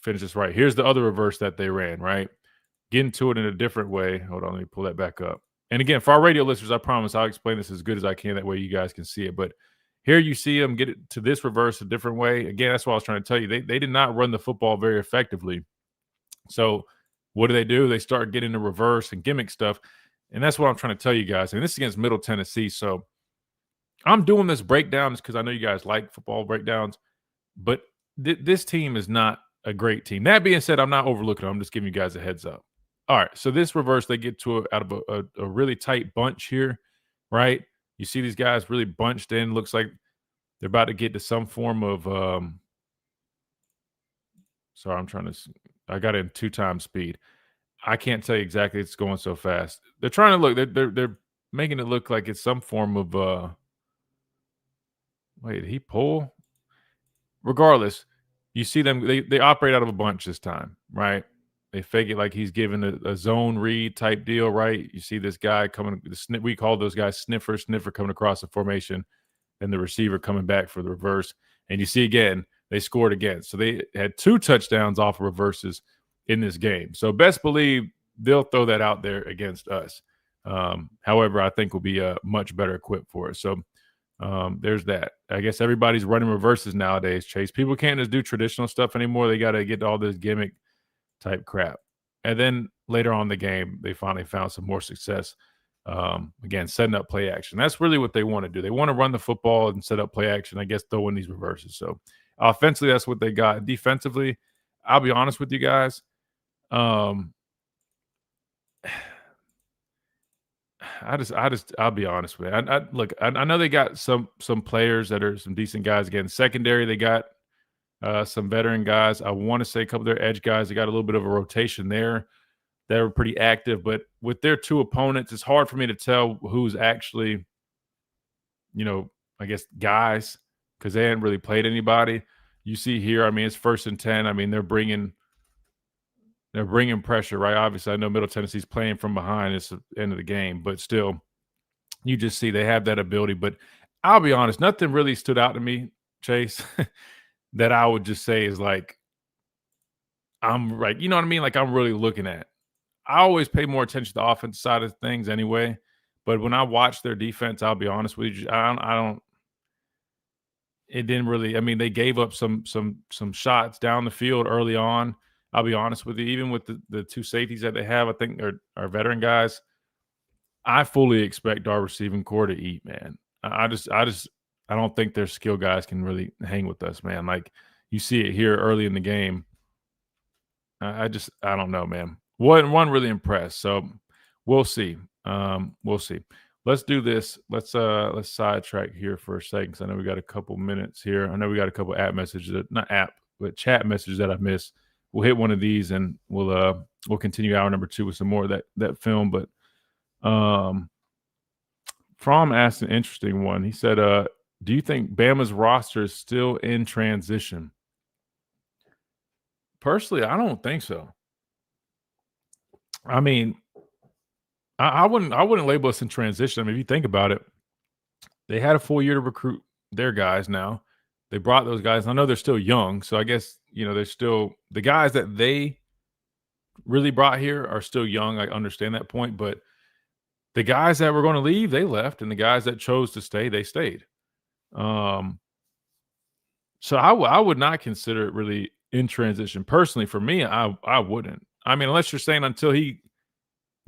finish this right. Here's the other reverse that they ran, right? Getting to it in a different way. Hold on, let me pull that back up. And again, for our radio listeners, I promise I'll explain this as good as I can. That way you guys can see it. But here you see them get it to this reverse a different way. Again, that's what I was trying to tell you. They did not run the football very effectively. So what do? They start getting the reverse and gimmick stuff. And that's what I'm trying to tell you guys. And this is against Middle Tennessee. So I'm doing this breakdown because I know you guys like football breakdowns. But this team is not a great team. That being said, I'm not overlooking them. I'm just giving you guys a heads up. All right, so this reverse, they get to out of a really tight bunch here, right? You see these guys really bunched in. Looks like they're about to get to some form of sorry, I got it in 2 times speed. I can't tell you exactly. It's going so fast. They're trying to look. They're making it look like it's some form of wait, did he pull? Regardless, you see them. They operate out of a bunch this time, right? They fake it like he's giving a zone read type deal, right? You see this guy coming. We call those guys sniffer coming across the formation, and the receiver coming back for the reverse. And you see again, they scored again. So they had 2 touchdowns off of reverses in this game. So best believe they'll throw that out there against us. However, I think we'll be much better equipped for it. So there's that. I guess everybody's running reverses nowadays, Chase. People can't just do traditional stuff anymore. They got to get all this gimmick type crap. And then later on in the game, they finally found some more success. Again, setting up play action. That's really what they want to do. They want to run the football and set up play action, I guess, throw in these reverses. So offensively, that's what they got. Defensively, I'll be honest with you guys. I'll be honest with you. Look, I know they got some players that are some decent guys. Again, secondary, they got some veteran guys. I want to say a couple of their edge guys. They got a little bit of a rotation there. They were pretty active, but with their 2 opponents, it's hard for me to tell who's actually, I guess guys, because they hadn't really played anybody. You see here, I mean, it's 1st and 10. I mean, they're bringing pressure, right? Obviously, I know Middle Tennessee's playing from behind. It's the end of the game, but still, you just see they have that ability. But I'll be honest, nothing really stood out to me, Chase, that I would just say is like, I'm right. You know what I mean? Like I'm really looking at. I always pay more attention to the offensive side of things anyway. But when I watch their defense, I'll be honest with you, I don't. it didn't really. I mean, they gave up some shots down the field early on. I'll be honest with you. Even with the two safeties that they have, I think are veteran guys. I fully expect our receiving core to eat, man. I don't think their skill guys can really hang with us, man. Like you see it here early in the game. I don't know, man. One really impressed. So we'll see. We'll see. Let's do this. Let's sidetrack here for a second, because I know we got a couple minutes here. I know we got a couple app messages but chat messages that I missed. We'll hit one of these and we'll continue hour number 2 with some more of that film. But Fromm asked an interesting one. He said, do you think Bama's roster is still in transition? Personally, I don't think so. I mean, I wouldn't label us in transition. I mean, if you think about it, they had a full year to recruit their guys now. They brought those guys. I know they're still young, so I guess, they're still – the guys that they really brought here are still young. I understand that point. But the guys that were going to leave, they left. And the guys that chose to stay, they stayed. So I would not consider it really in transition. Personally, for me, I wouldn't. I mean, unless you're saying until he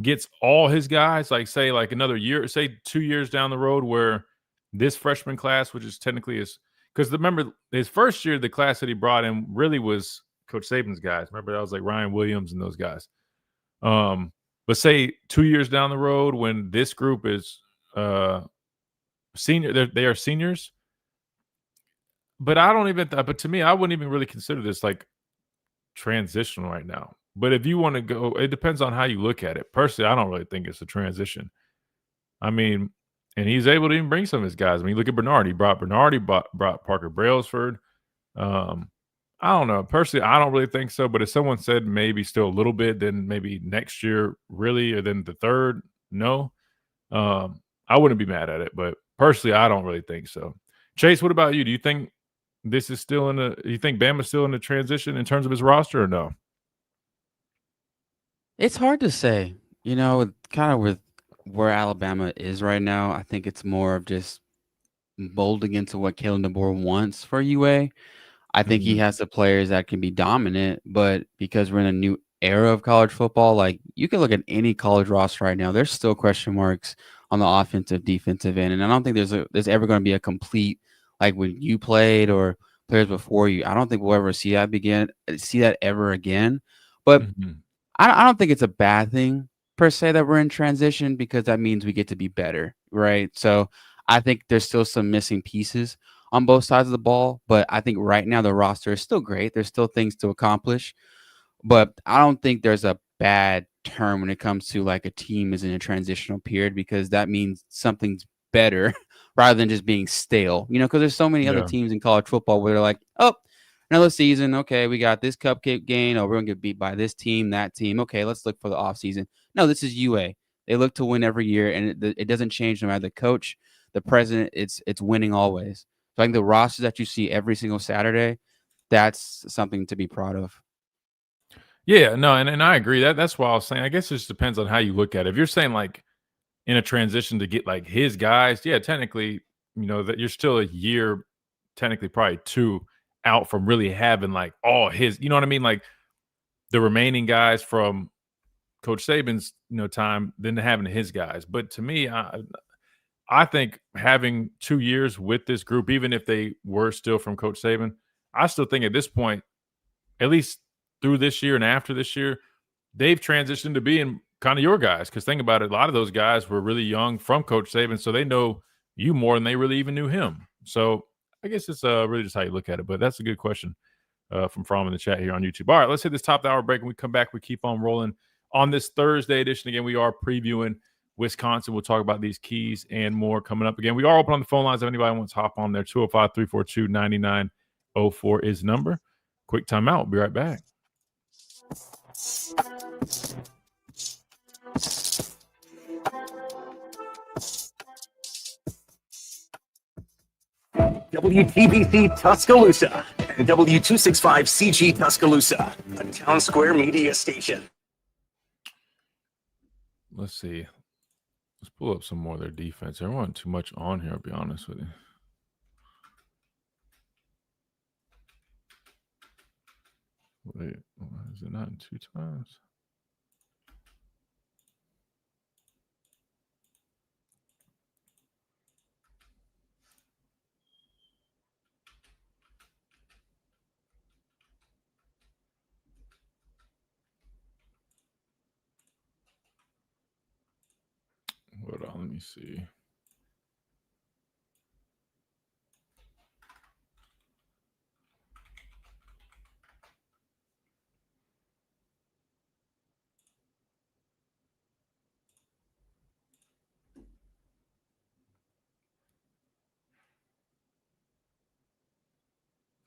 gets all his guys, say another year, say 2 years down the road, where this freshman class, which is technically because remember his first year, the class that he brought in really was Coach Saban's guys. Remember, that was like Ryan Williams and those guys. But say 2 years down the road, when this group is senior, they are seniors. But but to me, I wouldn't even really consider this like transitional right now. But if you want to go, it depends on how you look at it. Personally, I don't really think it's a transition. I mean, and he's able to even bring some of his guys. I mean, look at Bernard. He brought Bernard. He brought Parker Brailsford. I don't know. Personally, I don't really think so. But if someone said maybe still a little bit, then maybe next year really, or then the third, no. I wouldn't be mad at it. But personally, I don't really think so. Chase, what about you? Do you think this is still you think Bama's still in the transition in terms of his roster, or no? It's hard to say, kind of with where Alabama is right now. I think it's more of just molding into what Kalen DeBoer wants for UA. I think he has the players that can be dominant, but because we're in a new era of college football, like you can look at any college roster right now, there's still question marks on the offensive, defensive end, and I don't think there's ever going to be a complete, like when you played or players before you. I don't think we'll ever see that ever again. But I don't think it's a bad thing per se that we're in transition, because that means we get to be better, right? So I think there's still some missing pieces on both sides of the ball, but I think right now the roster is still great. There's still things to accomplish, but I don't think there's a bad term when it comes to like a team is in a transitional period, because that means something's better rather than just being stale, because there's so many other teams in college football where they're like, oh, another season. Okay, we got this cupcake game. Oh, we're going to get beat by this team, that team. Okay, let's look for the offseason. No, this is UA. They look to win every year, and it doesn't change no matter the coach, the president. It's winning always. So I think the rosters that you see every single Saturday, that's something to be proud of. Yeah, no, and I agree. That's why I was saying, I guess it just depends on how you look at it. If you're saying like in a transition to get like his guys, yeah, technically, that you're still a year, technically probably 2 out from really having like all his, you know what I mean? Like the remaining guys from Coach Saban's, time, then having his guys. But to me, I think having 2 years with this group, even if they were still from Coach Saban, I still think at this point, at least through this year and after this year, they've transitioned to being kind of your guys. Because think about it, a lot of those guys were really young from Coach Saban, so they know you more than they really even knew him. So I guess it's really just how you look at it. But that's a good question from Fromm in the chat here on YouTube. All right, let's hit this top of the hour break. When we come back, we keep on rolling on this Thursday edition. Again, we are previewing Wisconsin. We'll talk about these keys and more coming up. Again, we are open on the phone lines. If anybody wants to hop on there, 205-342-9904 is the number. Quick timeout. We'll be right back. WTBC Tuscaloosa and W265CG Tuscaloosa, a Town Square media station. Let's see. Let's pull up some more of their defense. There wasn't too much on here, I'll be honest with you. Wait, is it not in 2 times? Hold on, let me see.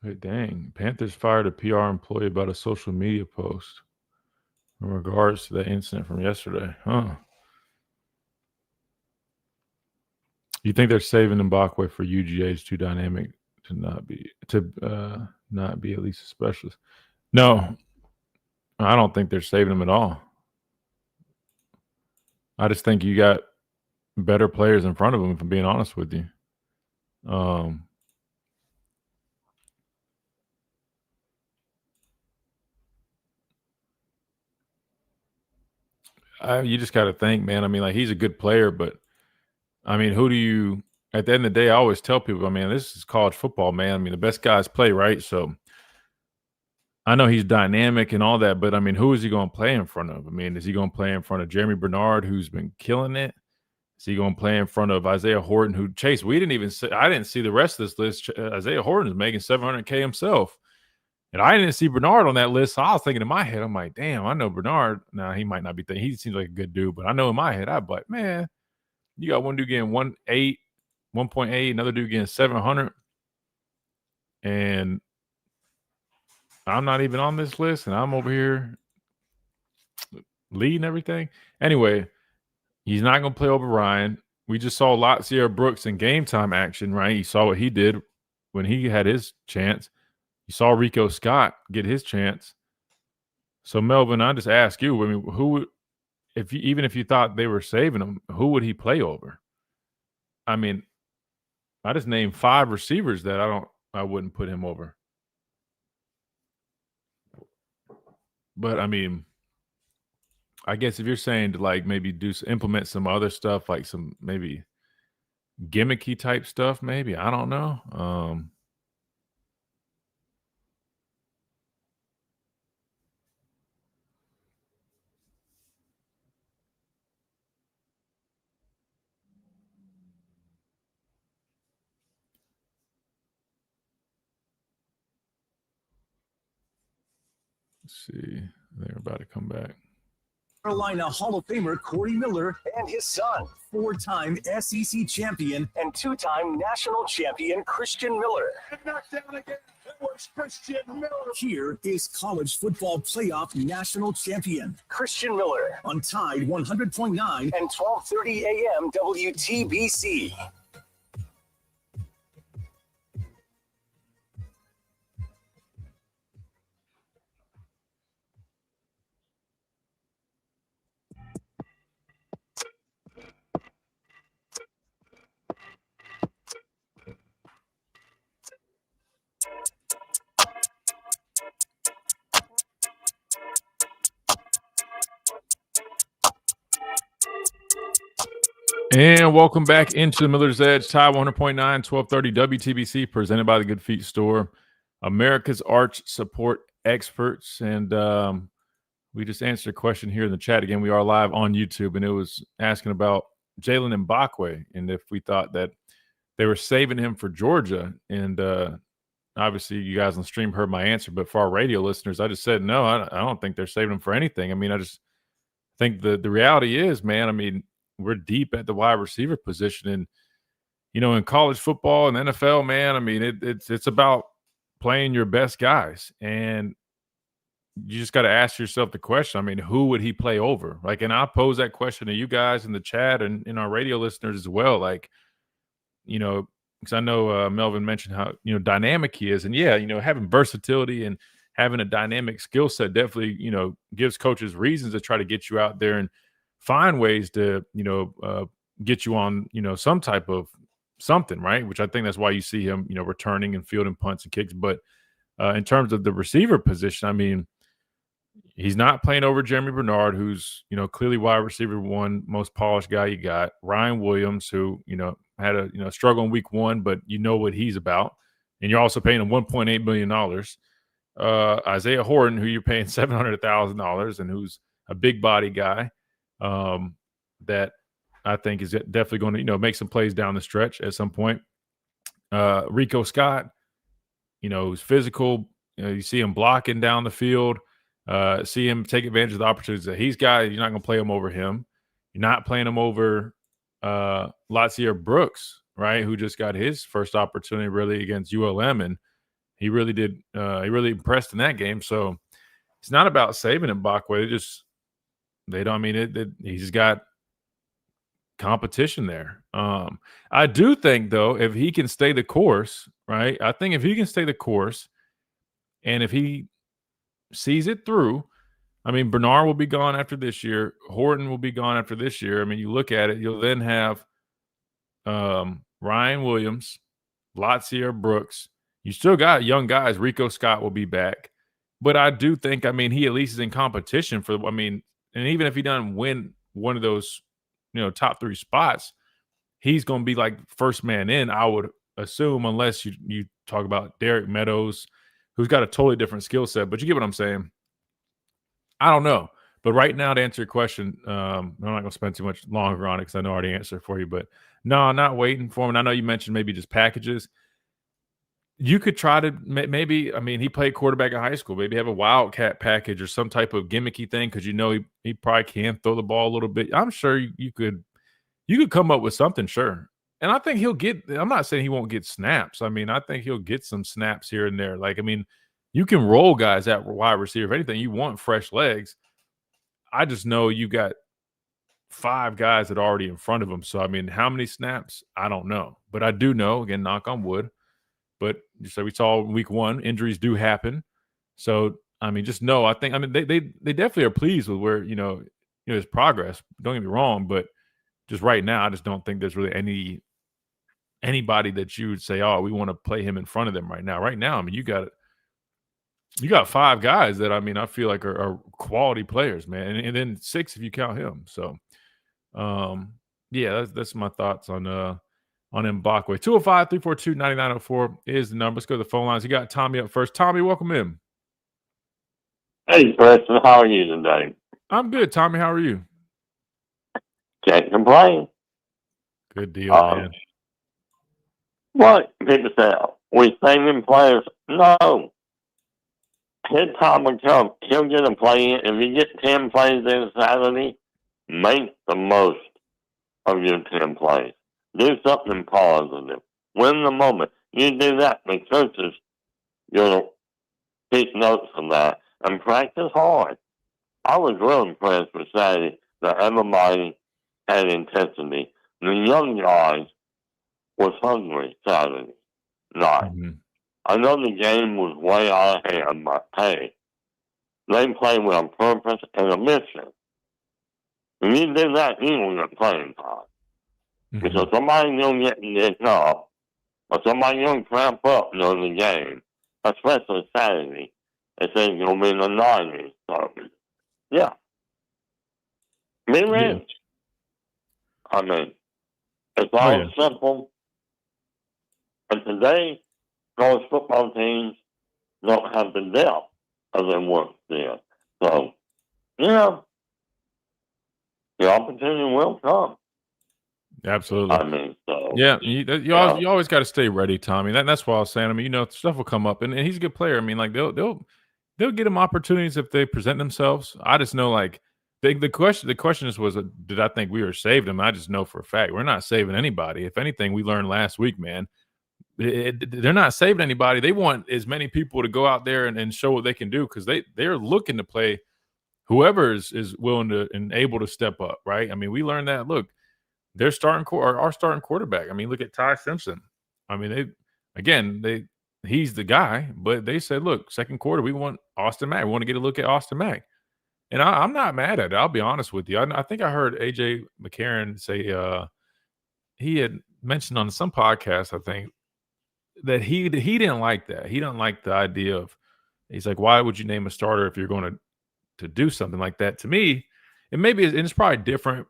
Hey, dang. Panthers fired a PR employee about a social media post in regards to that incident from yesterday. Huh. You think they're saving Mbakwe for UGA's too dynamic to not be at least a specialist? No, I don't think they're saving him at all. I just think you got better players in front of him, if I'm being honest with you. You just got to think, man. I mean, like, he's a good player, but I mean, who do you? At the end of the day, I always tell people, I mean, this is college football, man. I mean, the best guys play, right? So I know he's dynamic and all that, but I mean, who is he going to play in front of? I mean, is he going to play in front of Jeremy Bernard, who's been killing it? Is he going to play in front of Isaiah Horton, who Chase? I didn't see the rest of this list. Isaiah Horton is making $700K himself. And I didn't see Bernard on that list. So I was thinking in my head, I'm like, damn, I know Bernard. Now, he might not be thinking. He seems like a good dude, but I know in my head, I'm like, man, you got one dude getting 1.8, another dude getting 700. And I'm not even on this list, and I'm over here leading everything. Anyway, he's not going to play over Ryan. We just saw Latzia Brooks in game time action, right? You saw what he did when he had his chance. You saw Rico Scott get his chance. So, Melvin, I just ask you, I mean, even if you thought they were saving him, who would he play over? I mean, I just named 5 receivers that I wouldn't put him over. But, I mean, I guess if you're saying to, like, maybe implement some other stuff, like some maybe gimmicky type stuff, maybe, I don't know. Let's see. They're about to come back. Carolina Hall of Famer Corey Miller And his son, 4-time SEC champion and 2-time national champion Christian Miller. knocked down again. It was Christian Miller. Here is college football playoff national champion Christian Miller on Tide 100.9 and 12:30 a.m. WTBC. And welcome back into the Miller's Edge, Tide 100.9, 1230 WTBC, presented by the Good Feet Store, America's arch support experts. And we just answered a question here in the chat. Again, we are live on YouTube, and it was asking about Jalen Mbakwe and if we thought that they were saving him for Georgia. And obviously, you guys on the stream heard my answer. But for our radio listeners, I just said, no, I don't think they're saving him for anything. I mean, I just think the reality is, man, I mean, we're deep at the wide receiver position. And, you know, in college football and NFL, man, I mean, it's about playing your best guys. And you just got to ask yourself the question, I mean, who would he play over? Like, and I pose that question to you guys in the chat and in our radio listeners as well. Like, you know, because I know Melvin mentioned how, you know, dynamic he is. And, yeah, you know, having versatility and having a dynamic skill set definitely, you know, gives coaches reasons to try to get you out there and find ways to, you know, get you on, you know, some type of something, right? Which I think that's why you see him, you know, returning and fielding punts and kicks. But in terms of the receiver position, I mean, He's not playing over Jeremy Bernard, who's, clearly wide receiver one, most polished guy you got. Ryan Williams, who, had a, struggle in week one, but you know what he's about. And you're also paying him $1.8 million. Isaiah Horton, who you're paying $700,000 and who's a big body guy that I think is definitely going to, make some plays down the stretch at some point. Rico Scott, who's physical. You see him blocking down the field. See him take advantage of the opportunities that he's got. You're not going to play him over him. You're not playing him over Latsier Brooks, right, who just got his first opportunity really against ULM, and he really did. He really impressed in that game. So it's not about saving him, Bakwe. They don't. I mean, he's got competition there. I do think, though, if he can stay the course, right? I think if he can stay the course, and if he sees it through, I mean, Bernard will be gone after this year. Horton will be gone after this year. I mean, you look at it, you'll then have Ryan Williams, Latsier Brooks. You still got young guys. Rico Scott will be back. But I do think, I mean, he at least is in competition for, and even if he doesn't win one of those, top three spots, he's going to be like first man in, I would assume, unless you talk about Derek Meadows, who's got a totally different skill set. But you get what I'm saying? I don't know. But right now, to answer your question, I'm not going to spend too much longer on it because I know I already answered for you. But no, I'm not waiting for him. And I know you mentioned maybe just packages. You could try to maybe, he played quarterback in high school. Maybe have a Wildcat package or some type of gimmicky thing because he probably can throw the ball a little bit. I'm sure you could come up with something, sure. And I think he'll get – I'm not saying he won't get snaps. I think he'll get some snaps here and there. You can roll guys at wide receiver. If anything, you want fresh legs. I just know you got 5 guys that are already in front of him. So, how many snaps? I don't know. But I do know, again, knock on wood. But so we saw week one, injuries do happen. So, just know, I think they definitely are pleased with where, his progress. Don't get me wrong, but just right now, I just don't think there's really anybody that you would say, oh, we want to play him in front of them right now. Right now, you got 5 guys that I feel like are quality players, man, and then 6 if you count him. So, yeah, that's my thoughts on Mbakwe. 205-342-9904 is the number. Let's go to the phone lines. You got Tommy up first. Tommy, welcome in. Hey, Preston, how are you today? I'm good, Tommy. How are you? Can't complain. Good deal, man. What people say, we saving players. No. His time will come. He'll get a play in. If you get 10 plays in Saturday, make the most of your 10 plays. Do something positive. Win the moment. You do that, the coaches, you'll take notes of that and practice hard. I was real impressed with Saturday that everybody had intensity. The young guys was hungry Saturday night. Mm-hmm. I know the game was way out of hand, but hey, they played with a purpose and a mission. When you do that, you don't get playing time. Mm-hmm. Because somebody's going to get this up, or somebody's going to cramp up during the game, especially Saturday. They say it's going to be in the 90s. So, yeah. Be ready. Yeah. It's all simple. And today, college football teams don't have the depth as they once did. So, the opportunity will come. Absolutely. So, yeah, you always got to stay ready, Tommy. That's why I was saying. Stuff will come up, and he's a good player. They'll get him opportunities if they present themselves. I just know, the question was, did I think we were saving him? I just know for a fact we're not saving anybody. If anything, we learned last week, man. They're not saving anybody. They want as many people to go out there and show what they can do because they're looking to play whoever is willing to and able to step up, right? We learned that. Look, their our starting quarterback. Look at Ty Simpson. He's the guy, but they said, look, second quarter, we want Austin Mack. We want to get a look at Austin Mack. And I'm not mad at it. I'll be honest with you. I think I heard A.J. McCarron say he had mentioned on some podcast, I think, that he didn't like that. He didn't like the idea of – he's like, why would you name a starter if you're going to to do something like that. To me, it's probably different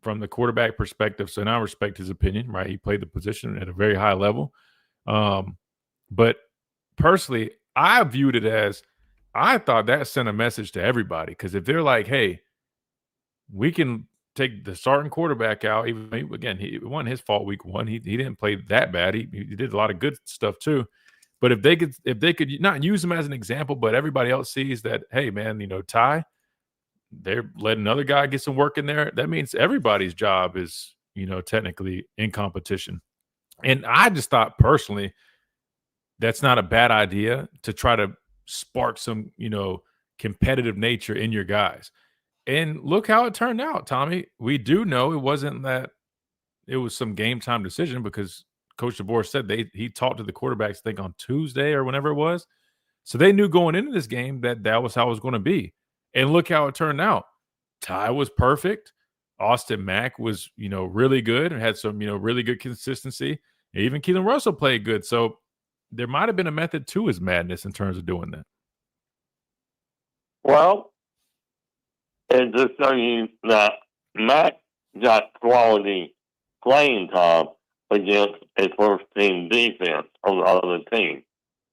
from the quarterback perspective. So now I respect his opinion, right? He played the position at a very high level. But personally, I viewed it as, I thought that sent a message to everybody. Because if they're like, hey, we can take the starting quarterback out, even again, it wasn't his fault week one. He didn't play that bad. He did a lot of good stuff too. But if they could not use him as an example, but everybody else sees that, hey man, Ty, they're letting another guy get some work in there. That means everybody's job is, technically in competition. And I just thought personally, that's not a bad idea to try to spark some, competitive nature in your guys. And look how it turned out, Tommy. We do know it wasn't that it was some game time decision, because Coach DeBoer said he talked to the quarterbacks, I think on Tuesday or whenever it was. So they knew going into this game that was how it was going to be. And look how it turned out. Ty was perfect. Austin Mack was, really good and had some, really good consistency. And even Keelan Russell played good. So there might have been a method to his madness in terms of doing that. Well, it just shows you that Mack got quality playing time against a first-team defense on the other team.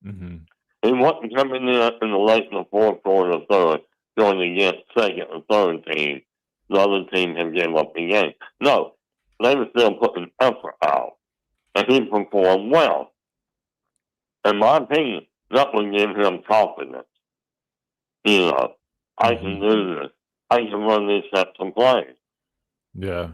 Mm-hmm. He wasn't coming in the late in the fourth quarter or third, going against second or third team. The other team had given up the game. No, they were still putting effort out. And he performed well. In my opinion, that would give him confidence. I can do this. I can run these sets of plays. Yeah.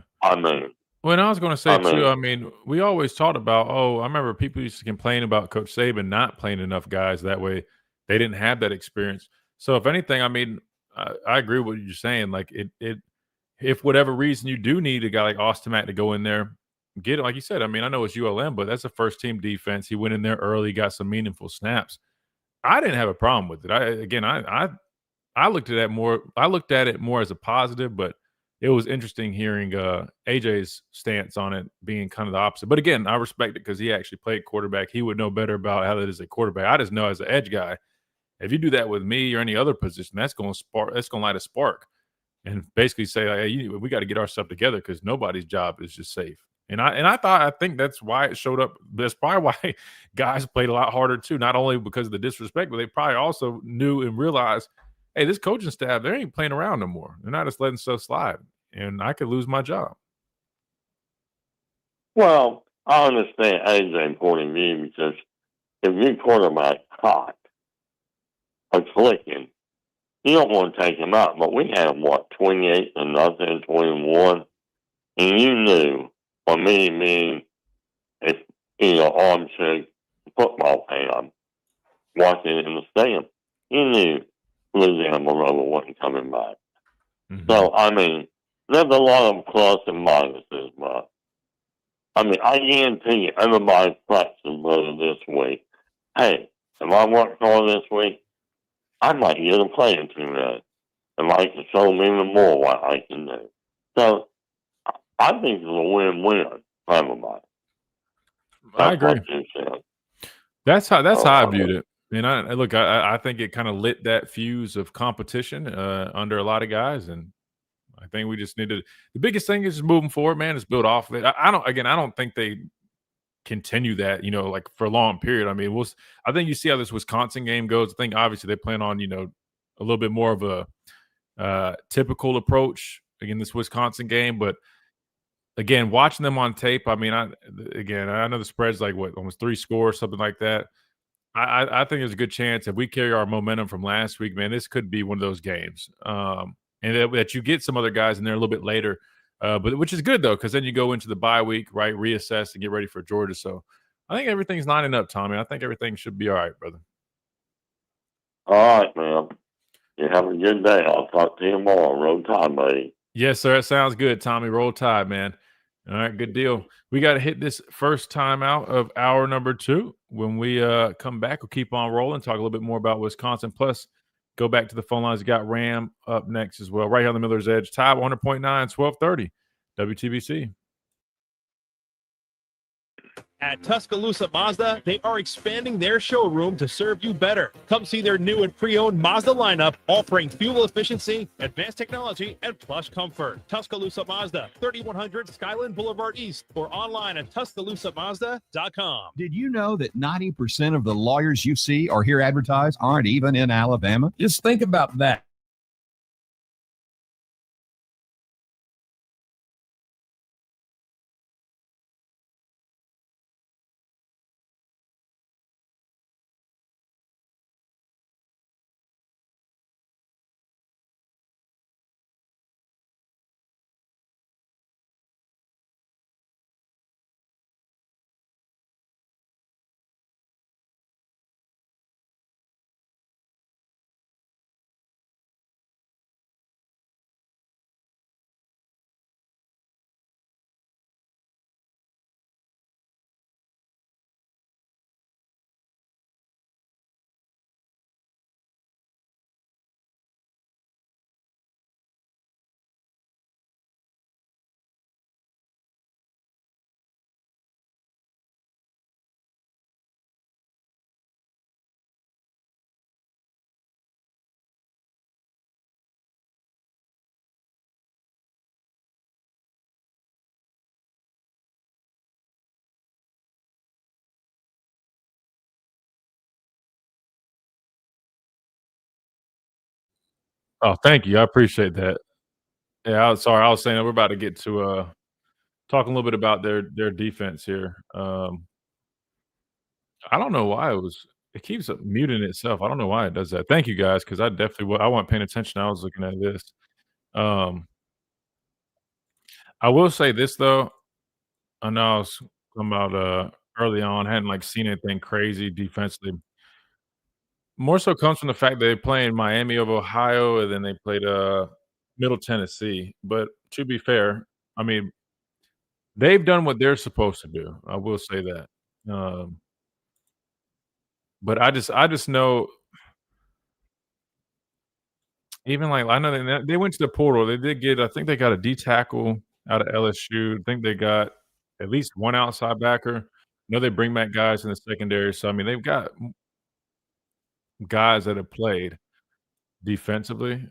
Well, I was going to say, too, we always talked about, I remember people used to complain about Coach Saban not playing enough guys. That way they didn't have that experience. So, if anything, I agree with what you're saying. Like, if whatever reason you do need a guy like Austin Mack to go in there, get it. Like you said, I know it's ULM, but that's a first-team defense. He went in there early, got some meaningful snaps. I didn't have a problem with it. I looked at it more as a positive, but it was interesting hearing AJ's stance on it being kind of the opposite. But again, I respect it because he actually played quarterback. He would know better about how that is a quarterback. I just know as an edge guy, if you do that with me or any other position, that's going to light a spark and basically say, hey, we got to get our stuff together because nobody's job is just safe. And I think that's why it showed up. That's probably why guys played a lot harder too, not only because of the disrespect, but they probably also knew and realized, hey, this coaching staff, they ain't playing around no more. They're not just letting stuff slide. And I could lose my job. Well, I understand AJ's point of view because if your quarterback hot or clicking, you don't want to take him out. But we had 28-0, 21, and you knew, for me being armchair football fan, watching it in the stadium, you knew Louisiana Monroe wasn't coming back. Mm-hmm. So, there's a lot of plus and minuses, but I guarantee you everybody's practicing better this week. Hey, if I work hard this week, I might get a playing team there. And I can show me even more what I can do. So I think it's a win-win for everybody. I agree. That's how I viewed it. And I think it kind of lit that fuse of competition under a lot of guys, and I think we just needed. The biggest thing is just moving forward, man. Is build off of it. I don't think they continue that, like for a long period. I think you see how this Wisconsin game goes. I think obviously they plan on, a little bit more of a typical approach again this Wisconsin game, but. Again, watching them on tape, I know the spread's like almost 3 scores, something like that. I think there's a good chance if we carry our momentum from last week, man, this could be one of those games. And that you get some other guys in there a little bit later, but which is good though, because then you go into the bye week, right? Reassess and get ready for Georgia. So I think everything's lining up, Tommy. I think everything should be all right, brother. All right, man. You have a good day. I'll talk to you tomorrow. Roll Tide, buddy. Yes, sir. It sounds good, Tommy. Roll Tide, man. All right, good deal. We got to hit this first time out of hour number 2. When we come back, we'll keep on rolling, talk a little bit more about Wisconsin. Plus, go back to the phone lines. We got Ram up next as well. Right here on the Miller's Edge. Tide 100.9, 1230, WTBC. At Tuscaloosa Mazda, they are expanding their showroom to serve you better. Come see their new and pre-owned Mazda lineup, offering fuel efficiency, advanced technology, and plush comfort. Tuscaloosa Mazda, 3100 Skyland Boulevard East, or online at TuscaloosaMazda.com. Did you know that 90% of the lawyers you see or hear advertised aren't even in Alabama? Just think about that. Oh, thank you. I appreciate that. Yeah, I was saying that we're about to get to talk a little bit about their defense here. I don't know why it keeps muting itself. I don't know why it does that. Thank you guys, because I definitely I wasn't paying attention. I was looking at this. Um, I will say this though. I know I was talking about early on, hadn't like seen anything crazy defensively. More so comes from the fact that they played Miami of Ohio, and then they played Middle Tennessee. But to be fair, I mean, they've done what they're supposed to do. I will say that. But I just know, even like I know they went to the portal. They did get, I think they got a D tackle out of LSU. I think they got at least one outside backer. I know they bring back guys in the secondary. So I mean, they've got guys that have played defensively.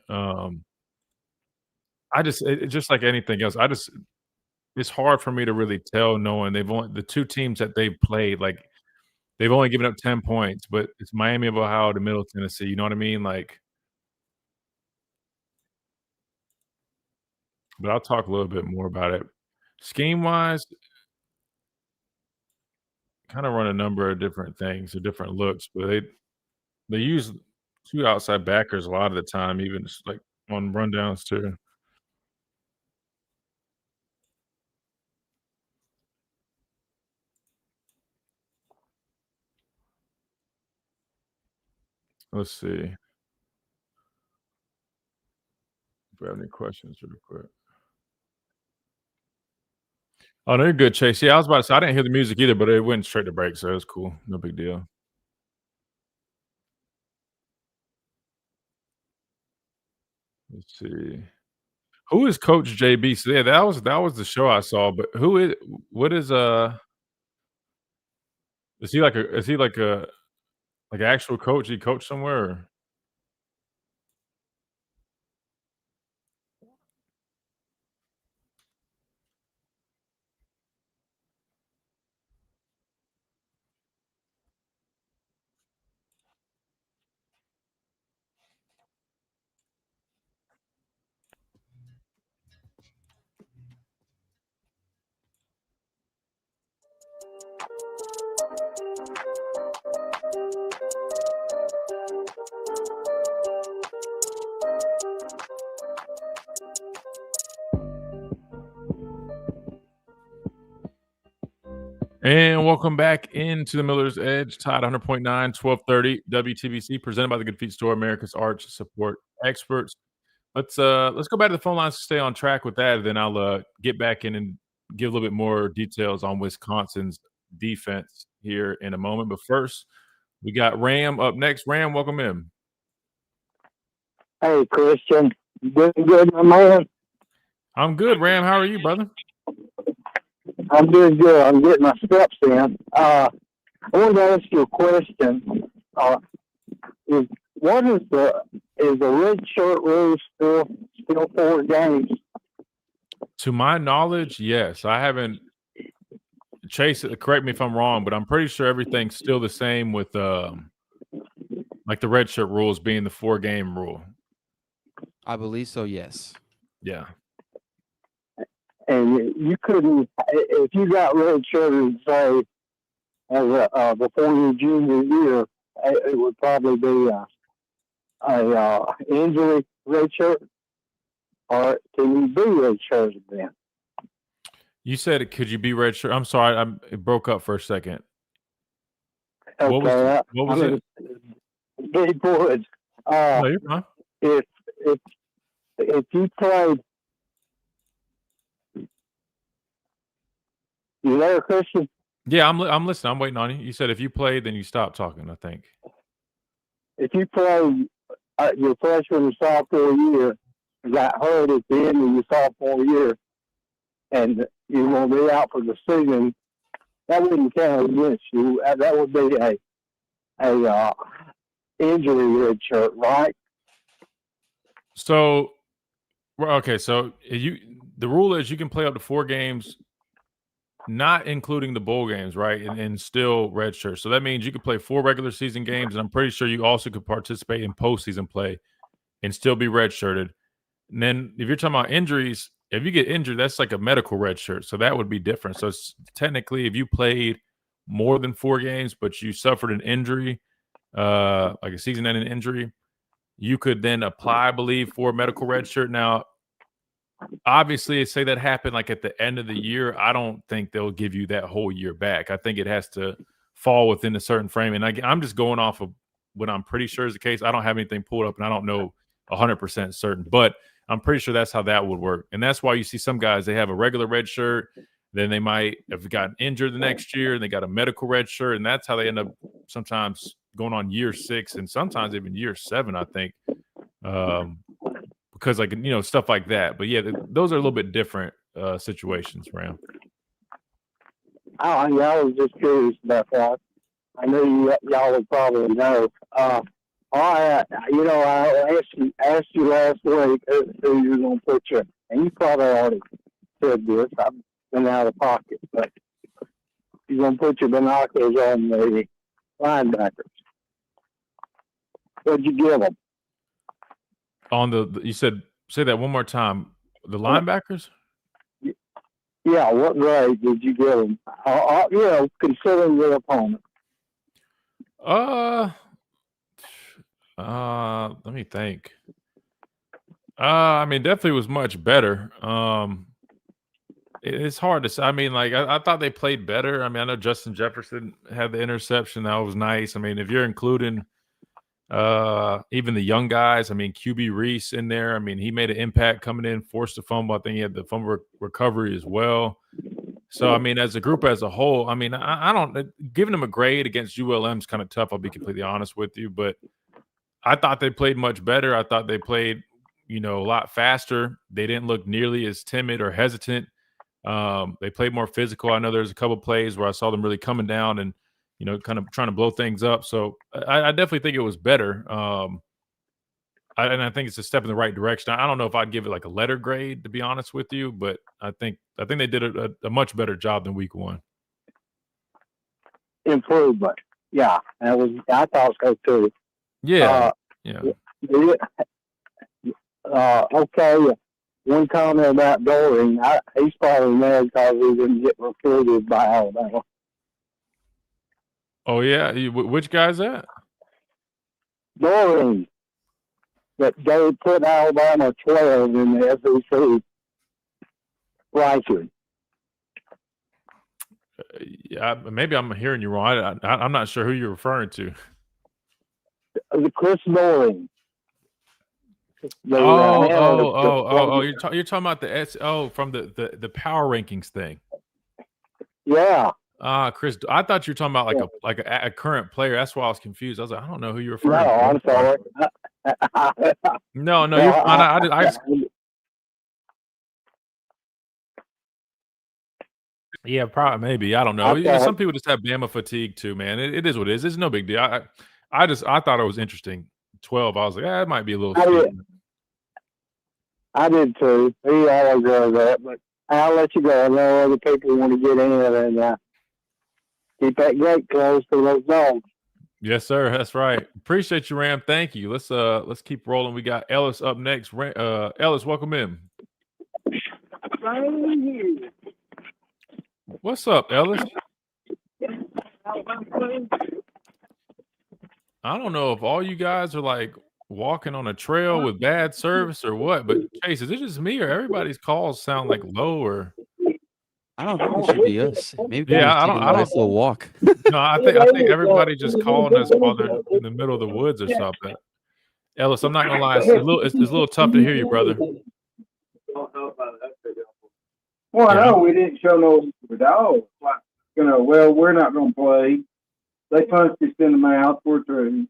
Just like anything else, it's hard for me to really tell knowing the two teams that they've played, like, they've only given up 10 points, but it's Miami of Ohio to Middle Tennessee, you know what I mean? Like, but I'll talk a little bit more about it. Scheme-wise, kinda run a number of different things or different looks, but they use 2 outside backers a lot of the time, even just, like, on rundowns too. Let's see if we have any questions real quick. Oh, no, you're good, Chase. Yeah, I was about to say, I didn't hear the music either, but it went straight to break, so it was cool. No big deal. Let's see. Who is Coach JB? So, yeah, that was the show I saw, but what is he like a like an actual coach? He coach somewhere? Or? And welcome back into the Miller's Edge, tied 100.9, 1230 WTBC, presented by the Good Feet Store, America's Arch Support Experts. Let's go back to the phone lines to stay on track with that, and then I'll get back in and give a little bit more details on Wisconsin's defense here in a moment. But first, we got Ram up next. Ram, welcome in. Hey, Christian. Doing good, my man? I'm good, Ram. How are you, brother? I'm doing good. I'm getting my steps in. I wanted to ask you a question. Is the red shirt rule still 4 games? To my knowledge, yes. I haven't. Chase, correct me if I'm wrong, but I'm pretty sure everything's still the same with like the red shirt rules being the 4-game rule. I believe so. Yes. Yeah. And you couldn't, if you got red shirted, say, before your junior year, it would probably be a injury red shirt, or can you be red shirted then? You said, could you be red shirt? I'm sorry, it broke up for a second. Okay, what was it? Big Woods. No, you're fine. If you played, you there, Christian? Yeah, I'm listening. I'm waiting on you. You said if you played, then you stopped talking, I think. If you played your freshman and sophomore year, got hurt at the end of your sophomore year, and you're going to be out for the season, that wouldn't count against you. That would be a injury red shirt, right? So, okay, so the rule is you can play up to 4 games, not including the bowl games, right? And still red shirt. So that means you could play 4 regular season games, and I'm pretty sure you also could participate in postseason play and still be red shirted. And then if you're talking about injuries, if you get injured, that's like a medical red shirt. So that would be different. So technically, if you played more than 4 games, but you suffered an injury, like a season-ending injury, you could then apply, I believe, for a medical red shirt. Now, obviously, say that happened like at the end of the year, I don't think they'll give you that whole year back. I think it has to fall within a certain frame. And I'm just going off of what I'm pretty sure is the case. I don't have anything pulled up, and I don't know 100% certain, but I'm pretty sure that's how that would work. And that's why you see some guys, they have a regular red shirt, then they might have gotten injured the next year, and they got a medical red shirt, and that's how they end up sometimes going on year 6 and sometimes even year 7, I think. Because stuff like that. But yeah, those are a little bit different situations, Ram. I was just curious about that. I knew y'all would probably know. All right, I asked you last week who you're going to put your, and you probably already said this. I've been out of pocket, but you're going to put your binoculars on the linebackers. What'd you give them? You said, say that one more time. The linebackers? Yeah, what grade did you give them? Considering the opponent. Let me think. I mean, definitely was much better. It's hard to say. I mean, like I thought they played better. I mean, I know Justin Jefferson had the interception. That was nice. I mean, if you're including even the young guys, I mean, QB Reese in there. I mean, he made an impact coming in, forced a fumble. I think he had the fumble recovery as well. So, I mean, as a group as a whole, I mean, I don't – giving them a grade against ULM is kind of tough, I'll be completely honest with you. But I thought they played much better. I thought they played, a lot faster. They didn't look nearly as timid or hesitant. They played more physical. I know there's a couple plays where I saw them really coming down and, kind of trying to blow things up. So I definitely think it was better. And I think it's a step in the right direction. I don't know if I'd give it like a letter grade, to be honest with you, but I think they did a much better job than week 1. Improvement. Yeah. I thought so too. Yeah. Okay. One comment about Doring. He's probably mad because he didn't get recruited by Alabama. Oh, yeah? Which guy's that? Doring. That they put Alabama 12 in the SEC ranking. Yeah, maybe I'm hearing you wrong. I'm not sure who you're referring to. Chris Doring. You're talking about the from the power rankings thing. Yeah. Chris, I thought you were talking about like a current player. That's why I was confused. I was like, I don't know who you're referring to. No, I'm sorry. No, you're fine. Yeah, probably maybe. I don't know. Okay. Some people just have Bama fatigue too, man. It is what it is. It's no big deal. I thought it was interesting. 12. I was like, it might be a little steep. I did too. He always does that, but I'll let you go. I know other people want to get in and keep that gate closed for those dogs. Yes, sir. That's right. Appreciate you, Ram. Thank you. Let's keep rolling. We got Ellis up next. Ellis, welcome in. What's up, Ellis? I don't know if all you guys are like walking on a trail with bad service or what, but Chase, is it just me or everybody's calls sound like low or? I don't think it should be us. Maybe I taking a nice little walk. No, I think everybody just calling us while they're in the middle of the woods or something. Ellis, I'm not gonna lie, it's a little tough to hear you, brother. Well, I know we didn't show no dogs. Like, well, we're not gonna play. They punched us in the mouth. We're through.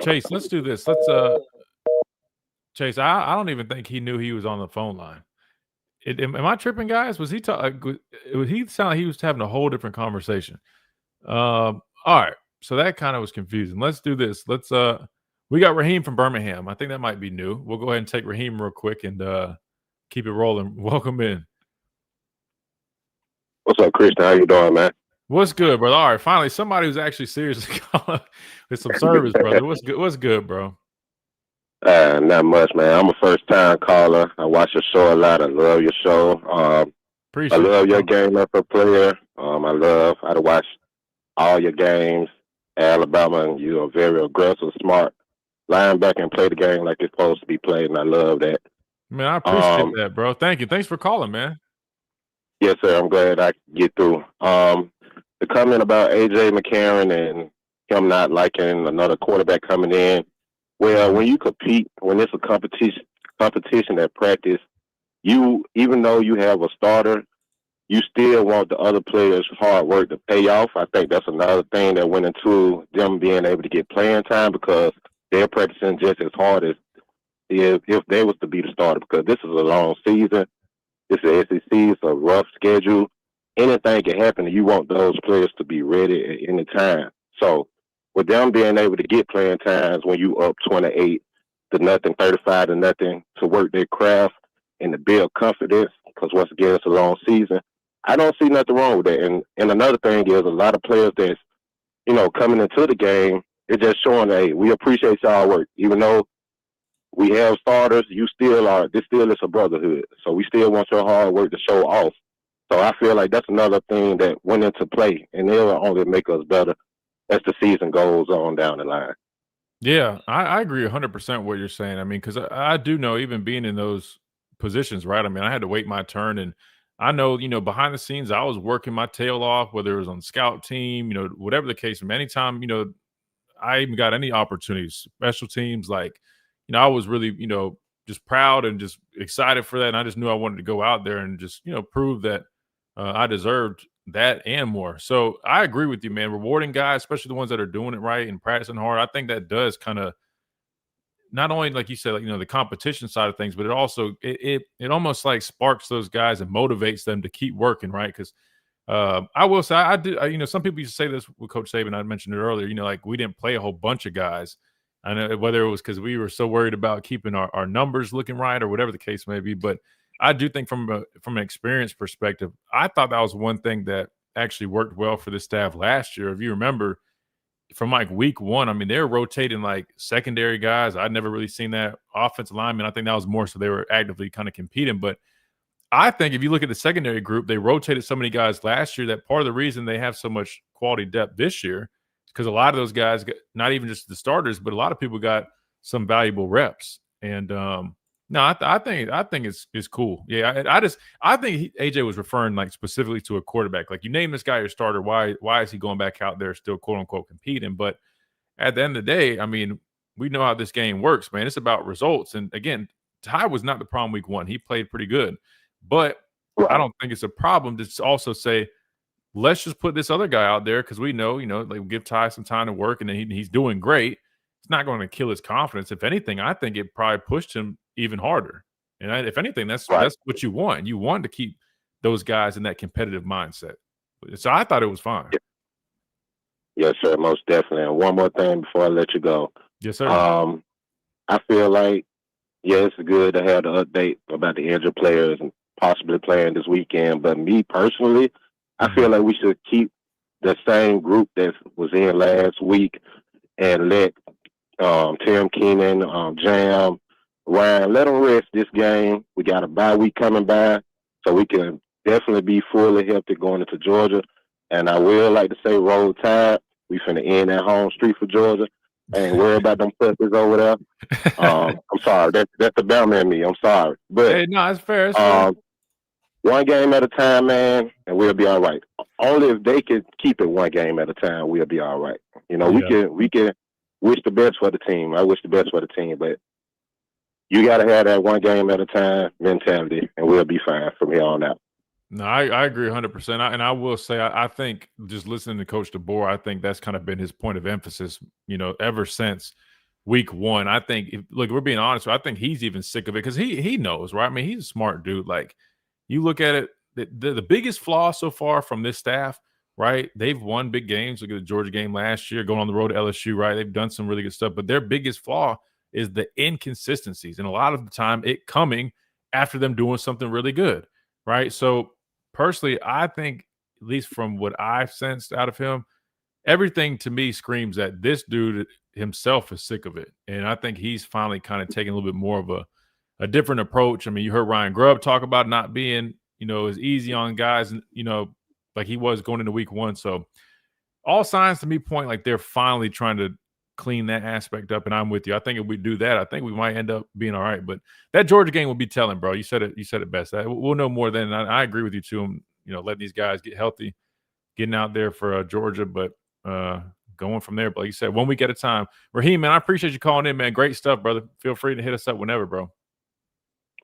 Chase, let's do this. Chase, I don't even think he knew he was on the phone line. Am I tripping, guys? Was he talking? He sounded like he was having a whole different conversation. All right, so that kind of was confusing. Let's do this. We got Raheem from Birmingham. I think that might be new. We'll go ahead and take Raheem real quick and keep it rolling. Welcome in. What's up, Christian? How you doing, man? What's good, brother? All right, finally somebody who's actually seriously calling with some service, brother. What's good, bro? Not much, man. I'm a first-time caller. I watch your show a lot. I love your show. I love your game as a player. I watch all your games. Alabama, and you're very aggressive, smart linebacker, and play the game like it's supposed to be played, and I love that. Man, I appreciate that, bro. Thank you. Thanks for calling, man. Yes, sir. I'm glad I could get through. The comment about A.J. McCarron and him not liking another quarterback coming in, well, when you compete, when it's a competition at practice, even though you have a starter, you still want the other players' hard work to pay off. I think that's another thing that went into them being able to get playing time because they're practicing just as hard as if they was to be the starter because this is a long season. It's the SEC. It's a rough schedule. Anything can happen, and you want those players to be ready at any time. So with them being able to get playing times when you up 28 to nothing, 35 to nothing, to work their craft and to build confidence, because once again, it's a long season, I don't see nothing wrong with that. And another thing is a lot of players that's, coming into the game, it's just showing, hey, we appreciate y'all work. Even though we have starters, this still is a brotherhood. So we still want your hard work to show off. So I feel like that's another thing that went into play, and it'll only make us better as the season goes on down the line. Yeah, I agree 100% what you're saying. I mean, because I do know even being in those positions, right? I mean, I had to wait my turn, and I know, behind the scenes, I was working my tail off, whether it was on the scout team, whatever the case. Anytime, I even got any opportunities, special teams, like, I was really, just proud and just excited for that. And I just knew I wanted to go out there and just, prove that I deserved that and more. So I agree with you, man. Rewarding guys, especially the ones that are doing it right and practicing hard. I think that does kind of not only, like you said, like, the competition side of things, but it also it almost like sparks those guys and motivates them to keep working, right? Because I will say I did. Some people used to say this with Coach Saban. I mentioned it earlier. Like we didn't play a whole bunch of guys. I know whether it was because we were so worried about keeping our numbers looking right or whatever the case may be, but I do think from an experience perspective, I thought that was one thing that actually worked well for the staff last year. If you remember, from like week one, I mean, they were rotating like secondary guys. I'd never really seen that. Offensive linemen, I think that was more so they were actively kind of competing. But I think if you look at the secondary group, they rotated so many guys last year that part of the reason they have so much quality depth this year is because a lot of those guys, not even just the starters, but a lot of people got some valuable reps. And no, I think it's cool. Yeah, I think AJ was referring like specifically to a quarterback. Like you name this guy your starter, why is he going back out there still quote unquote competing? But at the end of the day, I mean, we know how this game works, man. It's about results. And again, Ty was not the problem week one. He played pretty good, but I don't think it's a problem to also say, let's just put this other guy out there because we know, like give Ty some time to work, and then he's doing great. It's not going to kill his confidence. If anything, I think it probably pushed him even harder. And if anything, that's Right. what you want. You want to keep those guys in that competitive mindset. So I thought it was fine. Yes, sir, most definitely. And one more thing before I let you go. Yes, sir. I feel like, yeah, it's good to have the update about the injured players and possibly playing this weekend. But me personally, I feel like we should keep the same group that was in last week and let Tim Keenan, Jam, Ryan, let them rest this game. We got a bye week coming by, so we can definitely be fully healthy going into Georgia. And I will like to say roll tide. We finna end that home street for Georgia. I ain't worried about them puppies over there. I'm sorry. That's the Bama in me. I'm sorry. But hey, no, it's fair. It's fair. One game at a time, man, and we'll be all right. Only if they can keep it one game at a time, we'll be all right. You know, we can wish the best for the team. I wish the best for the team, but you got to have that one game at a time mentality, and we'll be fine from here on out. No, I agree 100%. And I will say, I think just listening to Coach DeBoer, I think that's kind of been his point of emphasis, you know, ever since week one. I think, look, we're being honest, I think he's even sick of it because he knows, right? I mean, he's a smart dude. Like, you look at it, the biggest flaw so far from this staff, right? They've won big games. Look at the Georgia game last year, going on the road to LSU, right? They've done some really good stuff, but their biggest flaw is the inconsistencies. And a lot of the time it coming after them doing something really good, right? So personally, I think, at least from what I've sensed out of him, everything to me screams that this dude himself is sick of it. And I think he's finally kind of taking a little bit more of a different approach. I mean, you heard Ryan Grubb talk about not being, you know, as easy on guys, you know, like he was going into week one. So all signs to me point like they're finally trying to clean that aspect up. And I'm with you. I think if we do that, I think we might end up being all right. But that Georgia game will be telling, bro. You said it best. We'll know more then. I agree with you too. You know, letting these guys get healthy, getting out there for Georgia, but going from there. But like you said, 1 week at a time. Raheem, man, I appreciate you calling in, man. Great stuff, brother. Feel free to hit us up whenever, bro.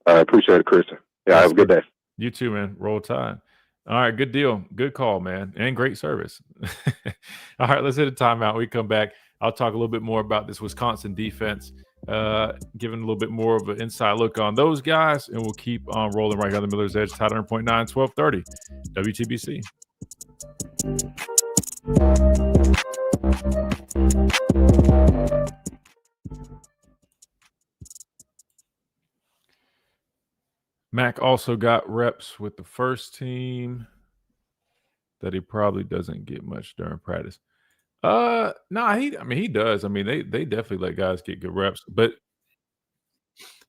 I appreciate it, Christian. Yeah, have a good day. You too, man. Roll Tide. All right, good deal. Good call, man. And great service. All right, let's hit a timeout. We come back. I'll talk a little bit more about this Wisconsin defense, giving a little bit more of an inside look on those guys, and we'll keep on rolling right here on the Miller's Edge, Tide 100.9, 1230, WTBC. Mac also got reps with the first team that he probably doesn't get much during practice. He does. I mean, they definitely let guys get good reps, but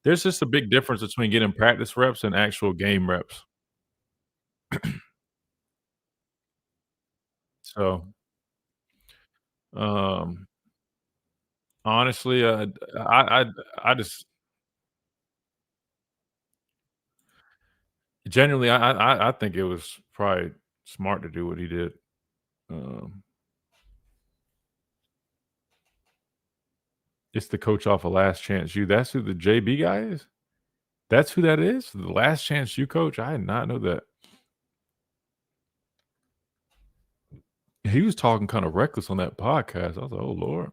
there's just a big difference between getting practice reps and actual game reps. So, honestly, I just genuinely, I think it was probably smart to do what he did. It's the coach off of Last Chance U. That's who the JB guy is? That's who that is? The Last Chance U coach? I did not know that. He was talking kind of reckless on that podcast. I was like, oh, Lord.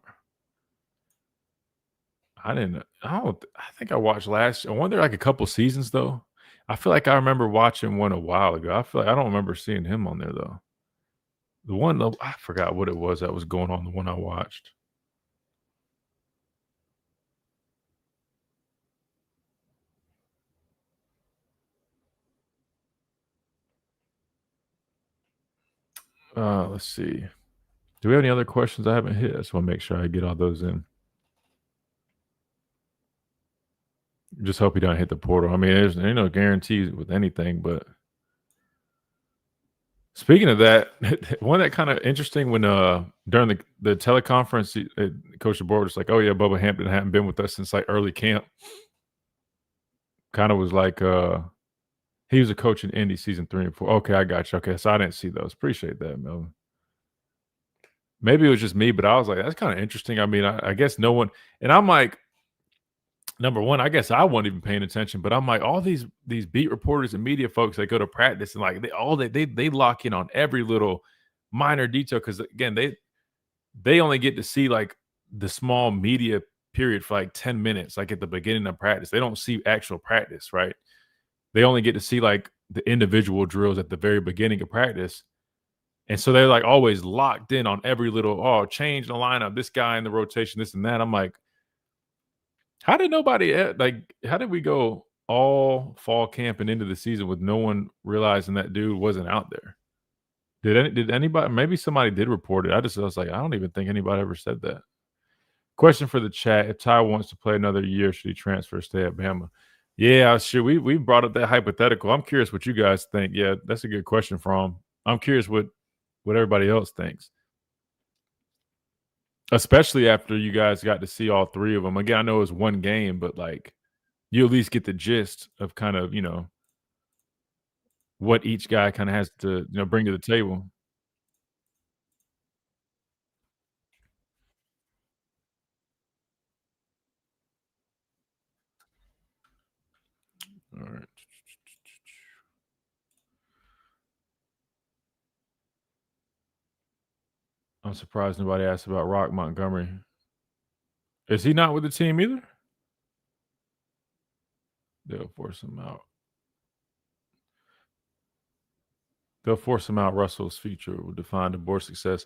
I think I watched I wonder like a couple seasons, though. I feel like I remember watching one a while ago. I feel like I don't remember seeing him on there, though. The one, I forgot what it was that was going on, the one I watched. Let's see. Do we have any other questions I haven't hit? I just want to make sure I get all those in. Just hope he don't hit the portal. I mean, there's no guarantees with anything, but speaking of that, one that kind of interesting when during the teleconference, Coach DeBoer was like, "Oh yeah, Bubba Hampton hadn't been with us since like early camp." Kind of was like he was a coach in Indy season 3 and 4. Okay, I got you. Okay, so I didn't see those. Appreciate that, Melvin. Maybe it was just me, but I was like, that's kind of interesting. I mean, I guess no one, and I'm like, number one, I guess I wasn't even paying attention, but I'm like, all these beat reporters and media folks that go to practice and like they lock in on every little minor detail because again, they only get to see like the small media period for like 10 minutes, like at the beginning of practice. They don't see actual practice, right? They only get to see like the individual drills at the very beginning of practice. And so they're like always locked in on every little, change the lineup, this guy in the rotation, this and that. I'm like, how did we go all fall camp and into the season with no one realizing that dude wasn't out there? Did anybody, maybe somebody did report it. I was like, I don't even think anybody ever said that. Question for the chat: if Ty wants to play another year, should he transfer, stay at Bama? Yeah, sure. We brought up that hypothetical. I'm curious what you guys think. Yeah, that's a good question from. I'm curious what everybody else thinks, especially after you guys got to see all three of them. Again, I know it was one game, but like you at least get the gist of kind of what each guy kind of has to bring to the table. All right. I'm surprised nobody asked about Rock Montgomery. Is he not with the team either? They'll force him out. Russell's future will define the board success.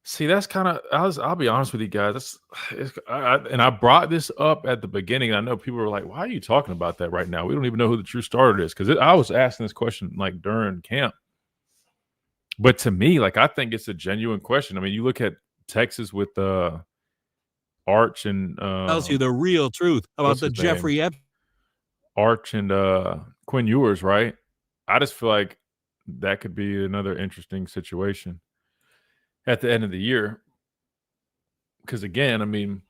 See, that's kind of. I'll be honest with you guys. I brought this up at the beginning. I know people were like, "Why are you talking about that right now? We don't even know who the true starter is." Because I was asking this question like during camp. But to me, like I think it's a genuine question. I mean, you look at Texas with Arch and tells you the real truth about the Jeffrey Epstein. Arch and Quinn Ewers, right? I just feel like that could be another interesting situation at the end of the year. Because again, I mean,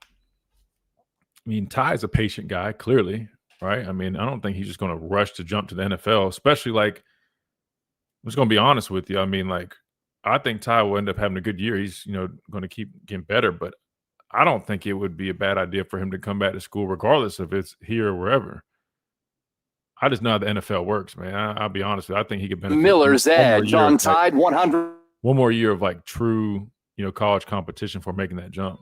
Ty's a patient guy, clearly, right? I mean, I don't think he's just going to rush to jump to the NFL, especially like, I'm just going to be honest with you. I mean, like, I think Ty will end up having a good year. He's, going to keep getting better, but I don't think it would be a bad idea for him to come back to school, regardless if it's here or wherever. I just know how the NFL works, man. I'll be honest with you. I think he could benefit. Miller's Edge on Tide 100. One more year of like true, college competition for making that jump.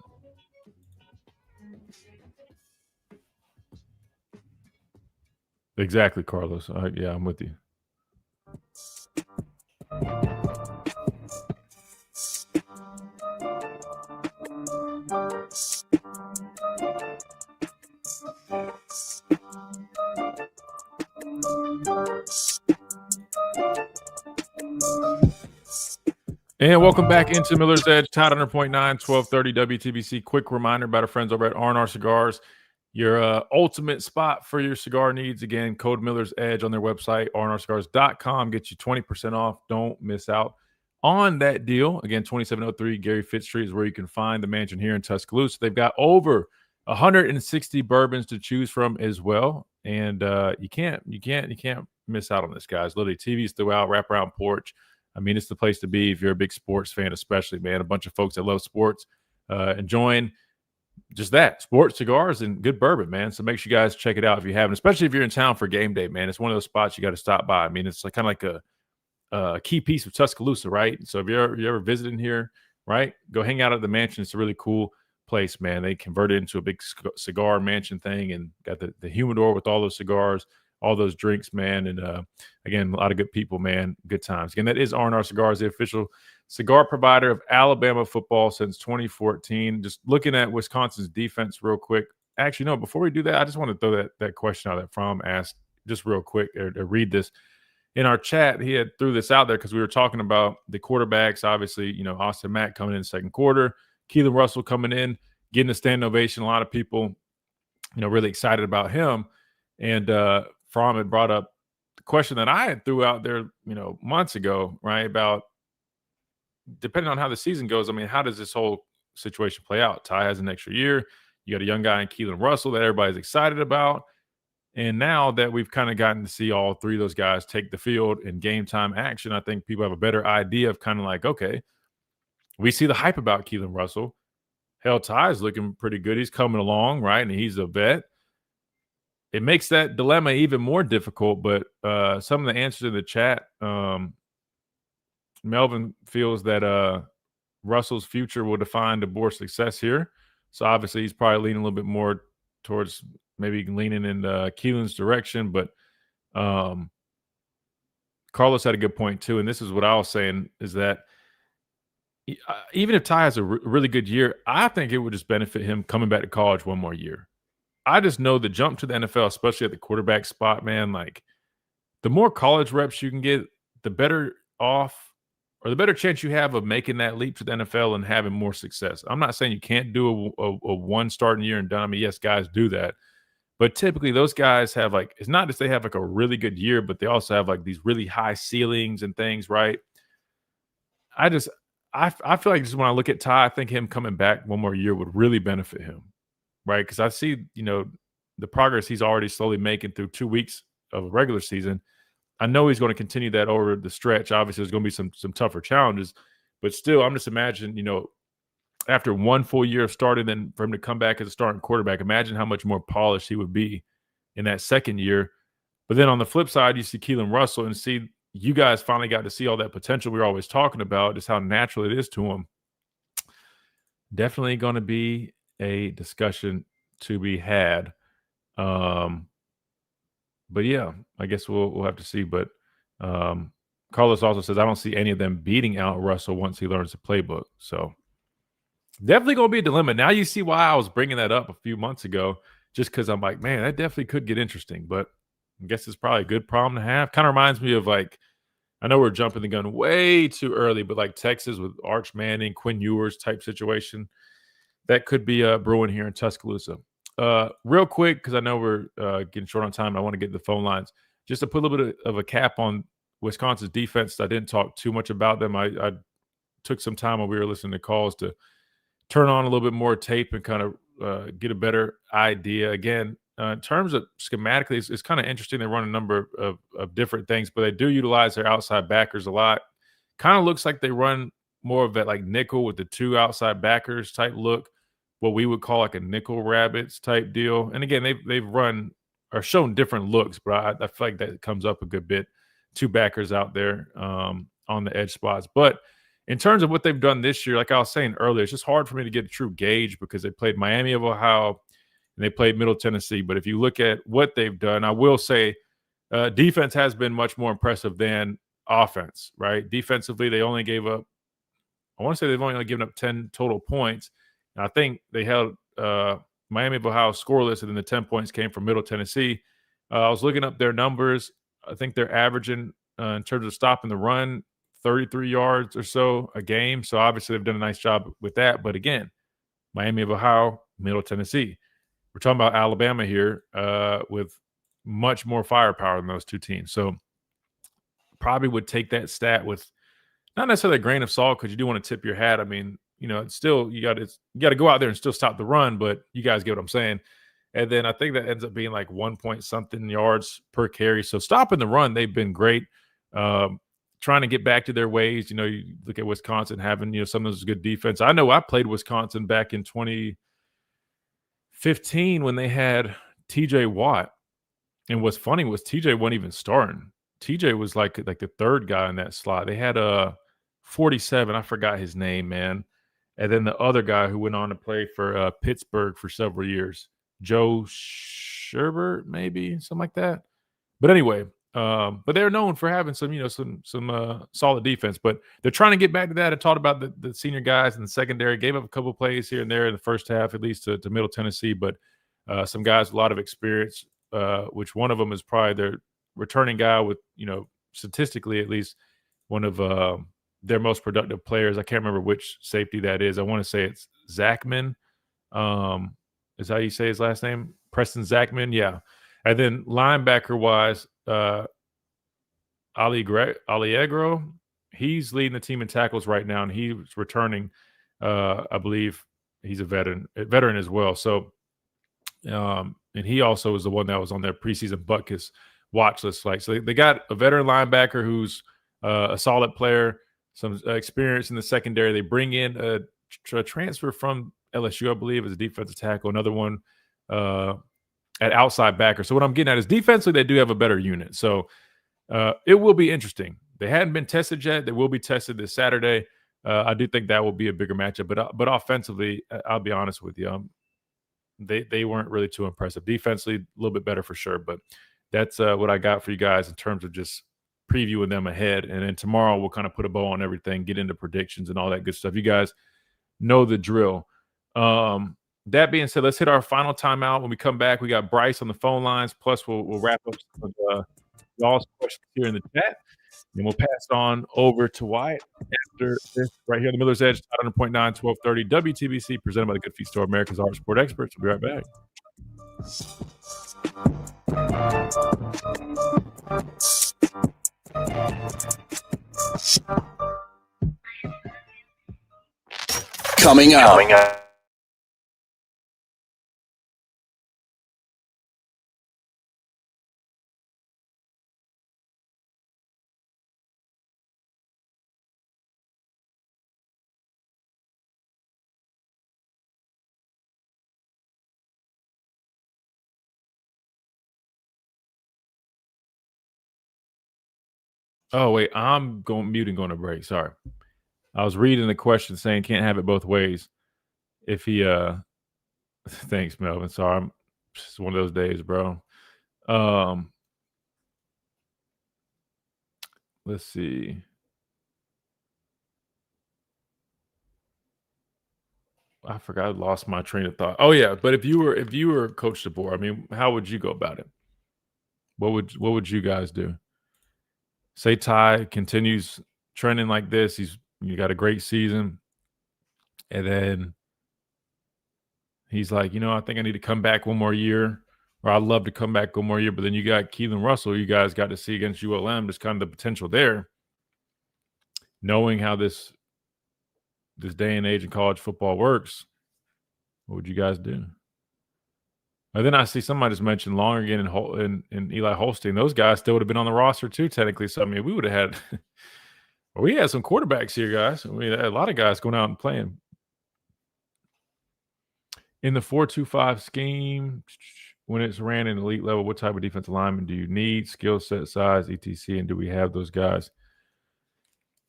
Exactly, Carlos. Yeah, I'm with you. And welcome back into Miller's Edge, Tide 100.9, 1230 WTBC. Quick reminder about our friends over at R&R Cigars, your ultimate spot for your cigar needs. Again, code Miller's Edge on their website, rnrcigars.com. Get you 20% off. Don't miss out on that deal. Again, 2703 Gary Fitz Street is where you can find the mansion here in Tuscaloosa. They've got over 160 bourbons to choose from as well. And you can't miss out on this, guys. Literally TVs throughout, wraparound porch. I mean, it's the place to be if you're a big sports fan, especially, man. A bunch of folks that love sports, enjoying just that, sports, cigars, and good bourbon, man. So make sure you guys check it out if you haven't, especially if you're in town for game day, man. It's one of those spots you got to stop by. I mean, it's like kind of like a key piece of Tuscaloosa, right? So if you're ever visiting here, right, go hang out at the mansion. It's a really cool place, man. They converted it into a big cigar mansion thing and got the humidor with all those cigars, all those drinks, man. And again, a lot of good people, man. Good times. Again, that is R&R Cigars, the official cigar provider of Alabama football since 2014. Just looking at Wisconsin's defense real quick. Actually, no, before we do that, I just want to throw that question out that Fromm asked just real quick or read this. In our chat, he had threw this out there because we were talking about the quarterbacks. Obviously, Austin Mack coming in second quarter, Keelan Russell coming in, getting a standing ovation. A lot of people, really excited about him. And Fromm had brought up the question that I had threw out there, months ago, right? About depending on how the season goes. I mean, how does this whole situation play out? Ty has an extra year. You got a young guy in Keelan Russell that everybody's excited about. And now that we've kind of gotten to see all three of those guys take the field in game time action, I think people have a better idea of kind of like, okay, we see the hype about Keelan Russell. Hell, Ty's looking pretty good. He's coming along, right? And he's a vet. It makes that dilemma even more difficult, but some of the answers in the chat, Melvin feels that Russell's future will define DeBoer's success here. So obviously he's probably leaning a little bit more towards maybe leaning in Keelan's direction. But Carlos had a good point too. And this is what I was saying is that even if Ty has a really good year, I think it would just benefit him coming back to college one more year. I just know the jump to the NFL, especially at the quarterback spot, man, like the more college reps you can get, the better off or the better chance you have of making that leap to the NFL and having more success. I'm not saying you can't do a one starting year and done. I mean, yes, guys do that. But typically those guys have like, it's not just they have like a really good year, but they also have like these really high ceilings and things, right? I feel like just when I look at Ty, I think him coming back one more year would really benefit him, right? Because I see, the progress he's already slowly making through 2 weeks of a regular season. I know he's going to continue that over the stretch. Obviously, there's going to be some tougher challenges, but still, I'm just imagining, after one full year of starting, then for him to come back as a starting quarterback, imagine how much more polished he would be in that second year. But then on the flip side, you see Keelan Russell and see you guys finally got to see all that potential we were always talking about, just how natural it is to him. Definitely going to be a discussion to be had. But yeah, I guess we'll have to see. But Carlos also says, I don't see any of them beating out Russell once he learns the playbook. So definitely going to be a dilemma. Now you see why I was bringing that up a few months ago, just because I'm like, man, that definitely could get interesting. But I guess it's probably a good problem to have. Kind of reminds me of like, I know we're jumping the gun way too early, but like Texas with Arch Manning, Quinn Ewers type situation, that could be brewing here in Tuscaloosa. Real quick, because I know we're getting short on time. I want to get to the phone lines. Just to put a little bit of a cap on Wisconsin's defense, I didn't talk too much about them. I took some time when we were listening to calls to turn on a little bit more tape and kind of get a better idea. Again, in terms of schematically, it's kind of interesting. They run a number of different things, but they do utilize their outside backers a lot. Kind of looks like they run more of that like nickel with the two outside backers type look, what we would call like a nickel rabbits type deal. And again, they've run or shown different looks, but I feel like that comes up a good bit. Two backers out there on the edge spots. But in terms of what they've done this year, like I was saying earlier, it's just hard for me to get a true gauge because they played Miami of Ohio and they played Middle Tennessee. But if you look at what they've done, I will say defense has been much more impressive than offense, right? Defensively, they only gave up, I want to say they've only given up 10 total points. And I think they held Miami of Ohio scoreless, and then the 10 points came from Middle Tennessee. I was looking up their numbers. I think they're averaging, in terms of stopping the run, 33 yards or so a game. So obviously they've done a nice job with that. But again, Miami of Ohio, Middle Tennessee. We're talking about Alabama here with much more firepower than those two teams. So probably would take that stat with not necessarily a grain of salt because you do want to tip your hat. I mean, it's still you got to go out there and still stop the run, but you guys get what I'm saying. And then I think that ends up being like 1 point something yards per carry. So stopping the run, they've been great. Trying to get back to their ways. You look at Wisconsin having, some of those good defense. I know I played Wisconsin back in 2015 when they had TJ Watt. And what's funny was TJ wasn't even starting. TJ was like the third guy in that slot. They had a 47. I forgot his name, man. And then the other guy who went on to play for Pittsburgh for several years, Joe Sherbert, maybe something like that. But anyway, but they're known for having some solid defense. But they're trying to get back to that. I talked about the senior guys in the secondary. Gave up a couple plays here and there in the first half, at least to Middle Tennessee. But some guys with a lot of experience, which one of them is probably their returning guy with, statistically at least one of their most productive players. I can't remember which safety that is. I want to say it's Zachman. Is how you say his last name? Preston Zachman, yeah. And then linebacker-wise, Alliegro, he's leading the team in tackles right now, and he's returning. I believe he's a veteran as well. So, and he also was the one that was on their preseason Butkus watch list. So they got a veteran linebacker who's a solid player, some experience in the secondary. They bring in a transfer from LSU, I believe, as a defensive tackle. Another one at outside backer. So what I'm getting at is defensively, they do have a better unit. So it will be interesting. They hadn't been tested yet. They will be tested this Saturday. I do think that will be a bigger matchup. But offensively, I'll be honest with you, they weren't really too impressive. Defensively, a little bit better for sure. But that's what I got for you guys in terms of just previewing them ahead. And then tomorrow we'll kind of put a bow on everything, get into predictions and all that good stuff. You guys know the drill. That being said, let's hit our final timeout. When we come back, we got Bryce on the phone lines. Plus, we'll wrap up some of y'all's questions here in the chat. And we'll pass it on over to Wyatt after this right here on the Miller's Edge, 100.9, 1230 WTBC, presented by the Good Feet Store, America's Art Sport Experts. We'll be right back. Coming up. Oh, wait, I'm going mute and going to break. Sorry. I was reading the question saying can't have it both ways. If he thanks, Melvin. Sorry, it's one of those days, bro. Let's see. I forgot. I lost my train of thought. Oh yeah, but if you were Coach DeBoer, I mean, how would you go about it? What would you guys do? Say Ty continues trending like this. You got a great season, and then he's like, I think I need to come back one more year, or I'd love to come back one more year. But then you got Keelan Russell. You guys got to see against ULM. There's kind of the potential there. Knowing how this day and age in college football works, what would you guys do? And then I see somebody just mentioned Lonergan and Eli Holstein. Those guys still would have been on the roster too, technically. So, I mean, we would have had – we had some quarterbacks here, guys. I mean, a lot of guys going out and playing. In the 4-2-5 scheme, when it's ran in elite level, what type of defensive lineman do you need? Skill set, size, etc. And do we have those guys?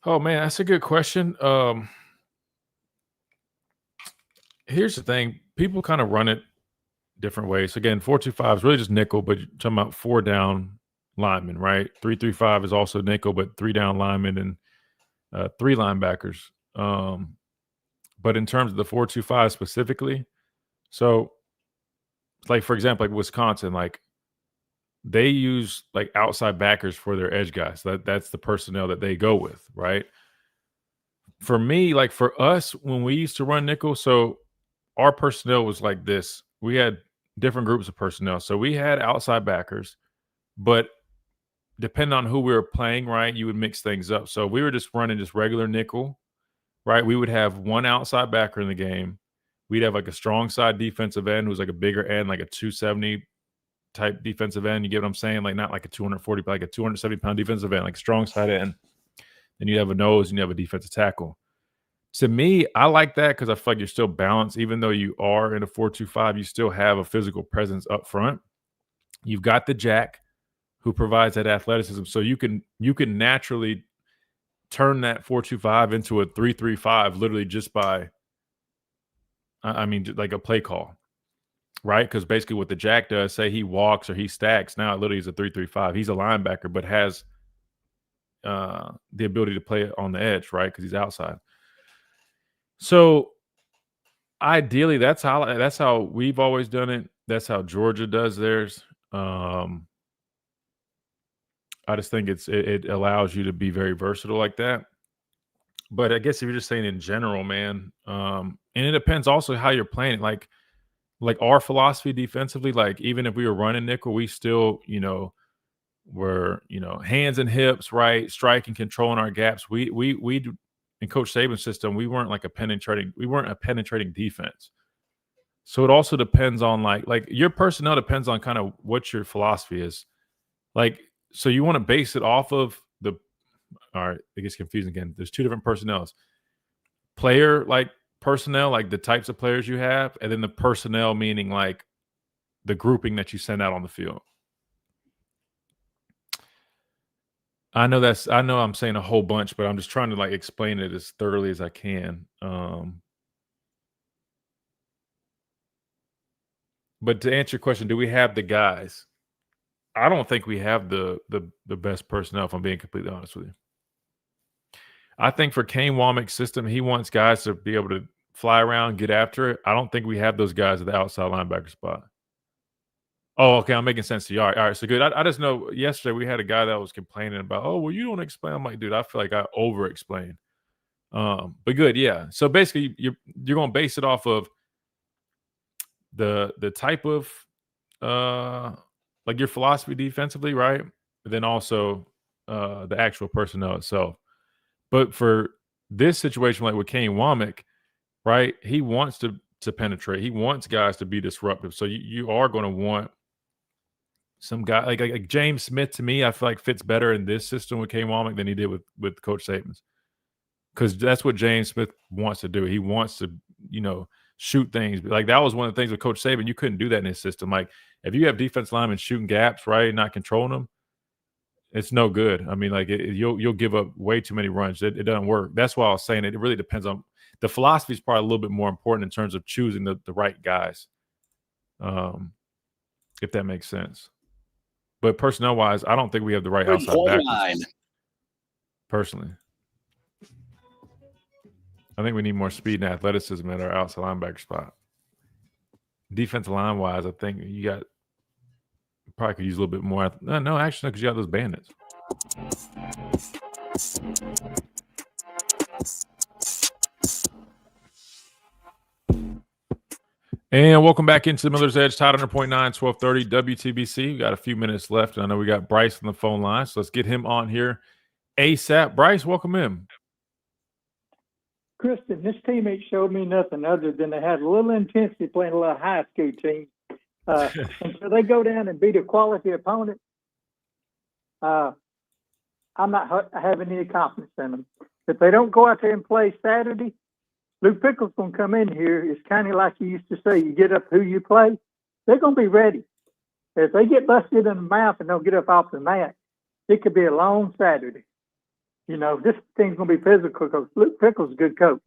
Oh, man, that's a good question. Here's the thing. People kind of run it different ways. So again, 4-2-5 is really just nickel, but you're talking about 4 down linemen, right? 3-3-5 is also nickel, but 3 down linemen and 3 linebackers. But in terms of the 4-2-5 specifically, so like for example, like Wisconsin, like they use like outside backers for their edge guys. That's the personnel that they go with, right? For me, like for us, when we used to run nickel, so our personnel was like this. We had different groups of personnel. So we had outside backers, but depending on who we were playing, right, you would mix things up. So we were just running just regular nickel, right? We would have one outside backer in the game. We'd have like a strong side defensive end who's like a bigger end, like a 270 type defensive end. You get what I'm saying? Like not like a 240, but like a 270-pound defensive end, like strong side end. Then you have a nose and you have a defensive tackle. To me, I like that because I feel like you're still balanced. Even though you are in a 4-2-5, you still have a physical presence up front. You've got the jack who provides that athleticism. So you can naturally turn that 4-2-5 into a 3-3-5 literally just by, like a play call, right? Because basically what the jack does, say he walks or he stacks, now it literally is a 3-3-5. He's a linebacker, but has the ability to play it on the edge, right? Because he's outside. So ideally, that's how we've always done it. That's how Georgia does theirs. I just think it allows you to be very versatile like that. But I guess if you're just saying in general, man, and it depends also how you're playing it. Like our philosophy defensively, like even if we were running nickel, we still, were hands and hips, right, striking, controlling our gaps. We in Coach Saban's system, we weren't a penetrating defense. So it also depends on like your personnel depends on kind of what your philosophy is. Like, so you want to base it off of all right, it gets confusing again. There's 2 different personnels. Player like personnel, like the types of players you have, and then the personnel meaning like the grouping that you send out on the field. I know I'm saying a whole bunch, but I'm just trying to like explain it as thoroughly as I can. But to answer your question, do we have the guys? I don't think we have the best personnel, if I'm being completely honest with you. I think for Kane Womack's system, he wants guys to be able to fly around, get after it. I don't think we have those guys at the outside linebacker spot. Oh, okay. I'm making sense to you. All right. So good. I just know yesterday we had a guy that was complaining about, oh, well, you don't explain. I'm like, dude, I feel like I over explain. But good. Yeah. So basically you're going to base it off of the type of like your philosophy defensively, right? But then also the actual personnel itself. But for this situation, like with Kane Womack, right? He wants to penetrate. He wants guys to be disruptive. So you are going to want some guy like James Smith. To me, I feel like fits better in this system with Kane Womack than he did with Coach Saban's, because that's what James Smith wants to do. He wants to, shoot things. Like that was one of the things with Coach Saban. You couldn't do that in his system. Like if you have defense linemen shooting gaps, right, not controlling them, it's no good. I mean, like you'll give up way too many runs. It doesn't work. That's why I was saying it really depends on the philosophy. Is probably a little bit more important in terms of choosing the right guys, if that makes sense. But personnel wise, I don't think we have the right outside backers. Personally, I think we need more speed and athleticism at our outside linebacker spot. Defensive line wise, I think you got probably could use a little bit more. No, actually, because you got those bandits. And welcome back into the Miller's Edge, Tide 100.9, 1230 WTBC. We got a few minutes left, and I know we got Bryce on the phone line, so let's get him on here ASAP. Bryce, welcome in. Kristen, this team ain't showed me nothing other than they had a little intensity playing a little high school team. And so they go down and beat a quality opponent. I'm not having any confidence in them. If they don't go out there and play Saturday, Luke Pickle's going to come in here. It's kind of like he used to say, you get up who you play. They're going to be ready. If they get busted in the mouth and don't get up off the mat, it could be a long Saturday. This thing's going to be physical because Luke Pickle's a good coach.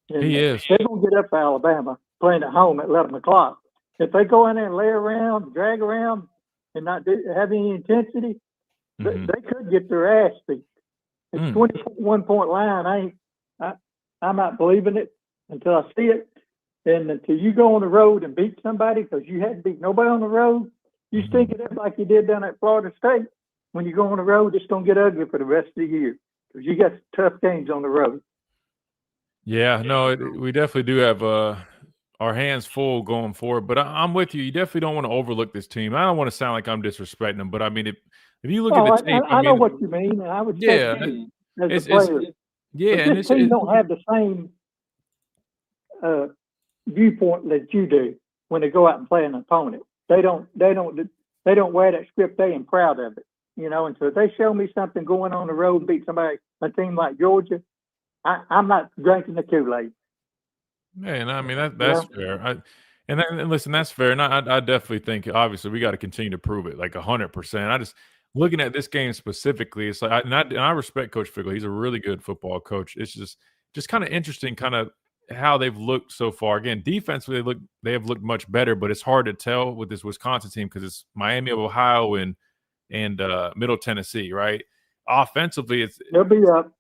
And he is. They're going to get up for Alabama playing at home at 11 o'clock. If they go in there and lay around, drag around, and not have any intensity, they could get their ass beat. It's 21-point line. I'm not believing it until I see it. And until you go on the road and beat somebody, because you hadn't beat nobody on the road, you stink it up like you did down at Florida State. When you go on the road, it's going to get ugly for the rest of the year because you got tough games on the road. Yeah, no, we definitely do have our hands full going forward. But I'm with you. You definitely don't want to overlook this team. I don't want to sound like I'm disrespecting them, but I mean, if you look at the team, I know what you mean, and I would say as a player. Yeah, but this team don't have the same viewpoint that you do when they go out and play an opponent. They don't wear that script. They ain't proud of it, And so if they show me something going on the road and beat a team like Georgia, I'm not drinking the Kool-Aid. Man, I mean that's fair. And listen, that's fair. And I definitely think obviously we got to continue to prove it like 100%. I just looking at this game specifically, it's like I respect Coach Fickle. He's a really good football coach. It's just kind of interesting, kind of how they've looked so far. Again, defensively they have looked much better, but it's hard to tell with this Wisconsin team because it's Miami of Ohio and Middle Tennessee, right? Offensively, they'll be up.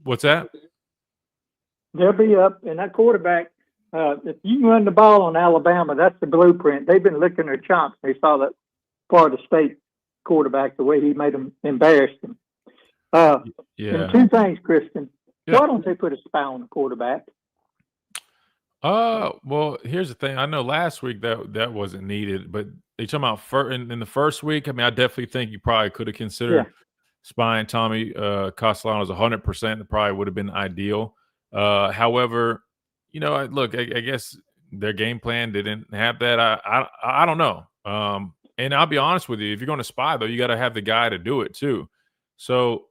What's that? They'll be up, and that quarterback. If you can run the ball on Alabama, that's the blueprint. They've been licking their chops. They saw that Florida State quarterback, the way he made them embarrass them. And two things, Kristen. Yeah. Why don't they put a spy on the quarterback? Well, here's the thing. I know last week that wasn't needed, but they talking about in the first week. I mean, I definitely think you probably could have considered spying Tommy Castellanos 100%. It probably would have been ideal. However, look, I guess their game plan didn't have that. I don't know. And I'll be honest with you, if you're going to spy, though, you got to have the guy to do it, too. So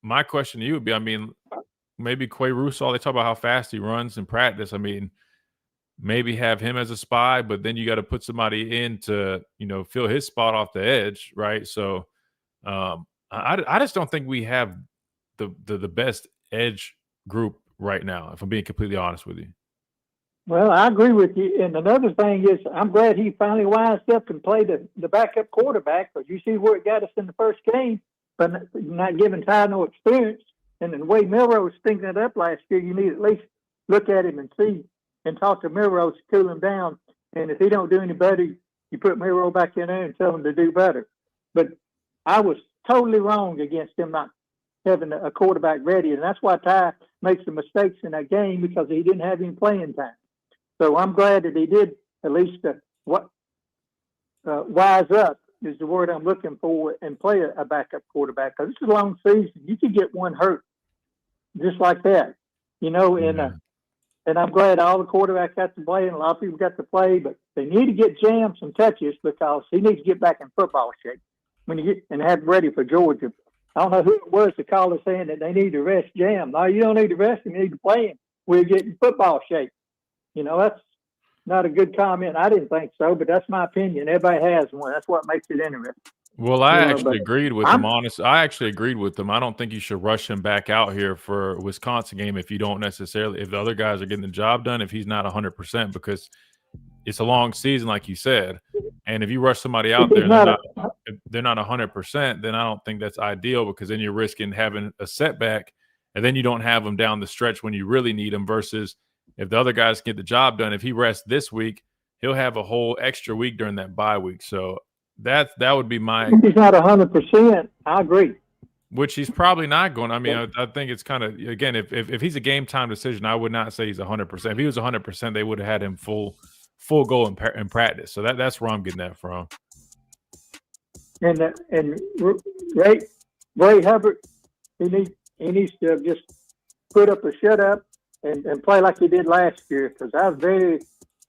my question to you would be, I mean, maybe Quay Russaw, they talk about how fast he runs in practice. I mean, maybe have him as a spy, but then you got to put somebody in to, fill his spot off the edge, right? So I just don't think we have the best edge group right now, if I'm being completely honest with you. Well, I agree with you. And another thing is, I'm glad he finally wised up and played the backup quarterback, because you see where it got us in the first game, but not giving Ty no experience. And the way Milroe was thinking it up last year, you need at least look at him and see and talk to Milroe to cool him down. And if he don't do any better, you put Milroe back in there and tell him to do better. But I was totally wrong against him not having a quarterback ready. And that's why Ty makes the mistakes in that game, because he didn't have any playing time. So I'm glad that he did at least wise up is the word I'm looking for, and play a backup quarterback, because it's a long season. You could get one hurt just like that, and I'm glad all the quarterbacks got to play and a lot of people got to play, but they need to get Jam some touches, because he needs to get back in football shape when you get and have him ready for Georgia. I don't know who it was that called us saying that they need to rest Jam. No, you don't need to rest him. You need to play him. We're getting football shape. That's not a good comment. I didn't think so, but that's my opinion. Everybody has one. That's what makes it interesting. Well, I actually agreed with him. Honestly, I actually agreed with him. I don't think you should rush him back out here for a Wisconsin game if the other guys are getting the job done, if he's not 100%, because it's a long season, like you said. And if you rush somebody out there, they're not 100%, then I don't think that's ideal, because then you're risking having a setback, and then you don't have them down the stretch when you really need them, versus if the other guys get the job done, if he rests this week, he'll have a whole extra week during that bye week. So that would be my. If he's not 100%, I agree. Which he's probably not going. I mean, I think it's kind of, again, if he's a game time decision, I would not say he's 100%. If he was 100%, they would have had him full go in practice. So that's where I'm getting that from. And Ray Hubbard, he needs to just put up a shut up and play like he did last year, because I was very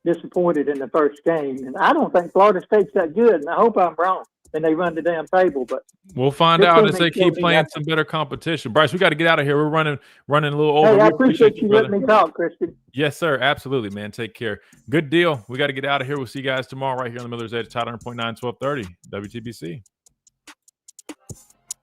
disappointed in the first game. And I don't think Florida State's that good, and I hope I'm wrong and they run the damn table. But we'll find out as they keep playing some better competition. Bryce, we got to get out of here. We're running a little over. Hey, I appreciate you letting me talk, Christian. Yes, sir. Absolutely, man. Take care. Good deal. We got to get out of here. We'll see you guys tomorrow right here on the Miller's Edge, Tide 100.9, 1230, WTBC.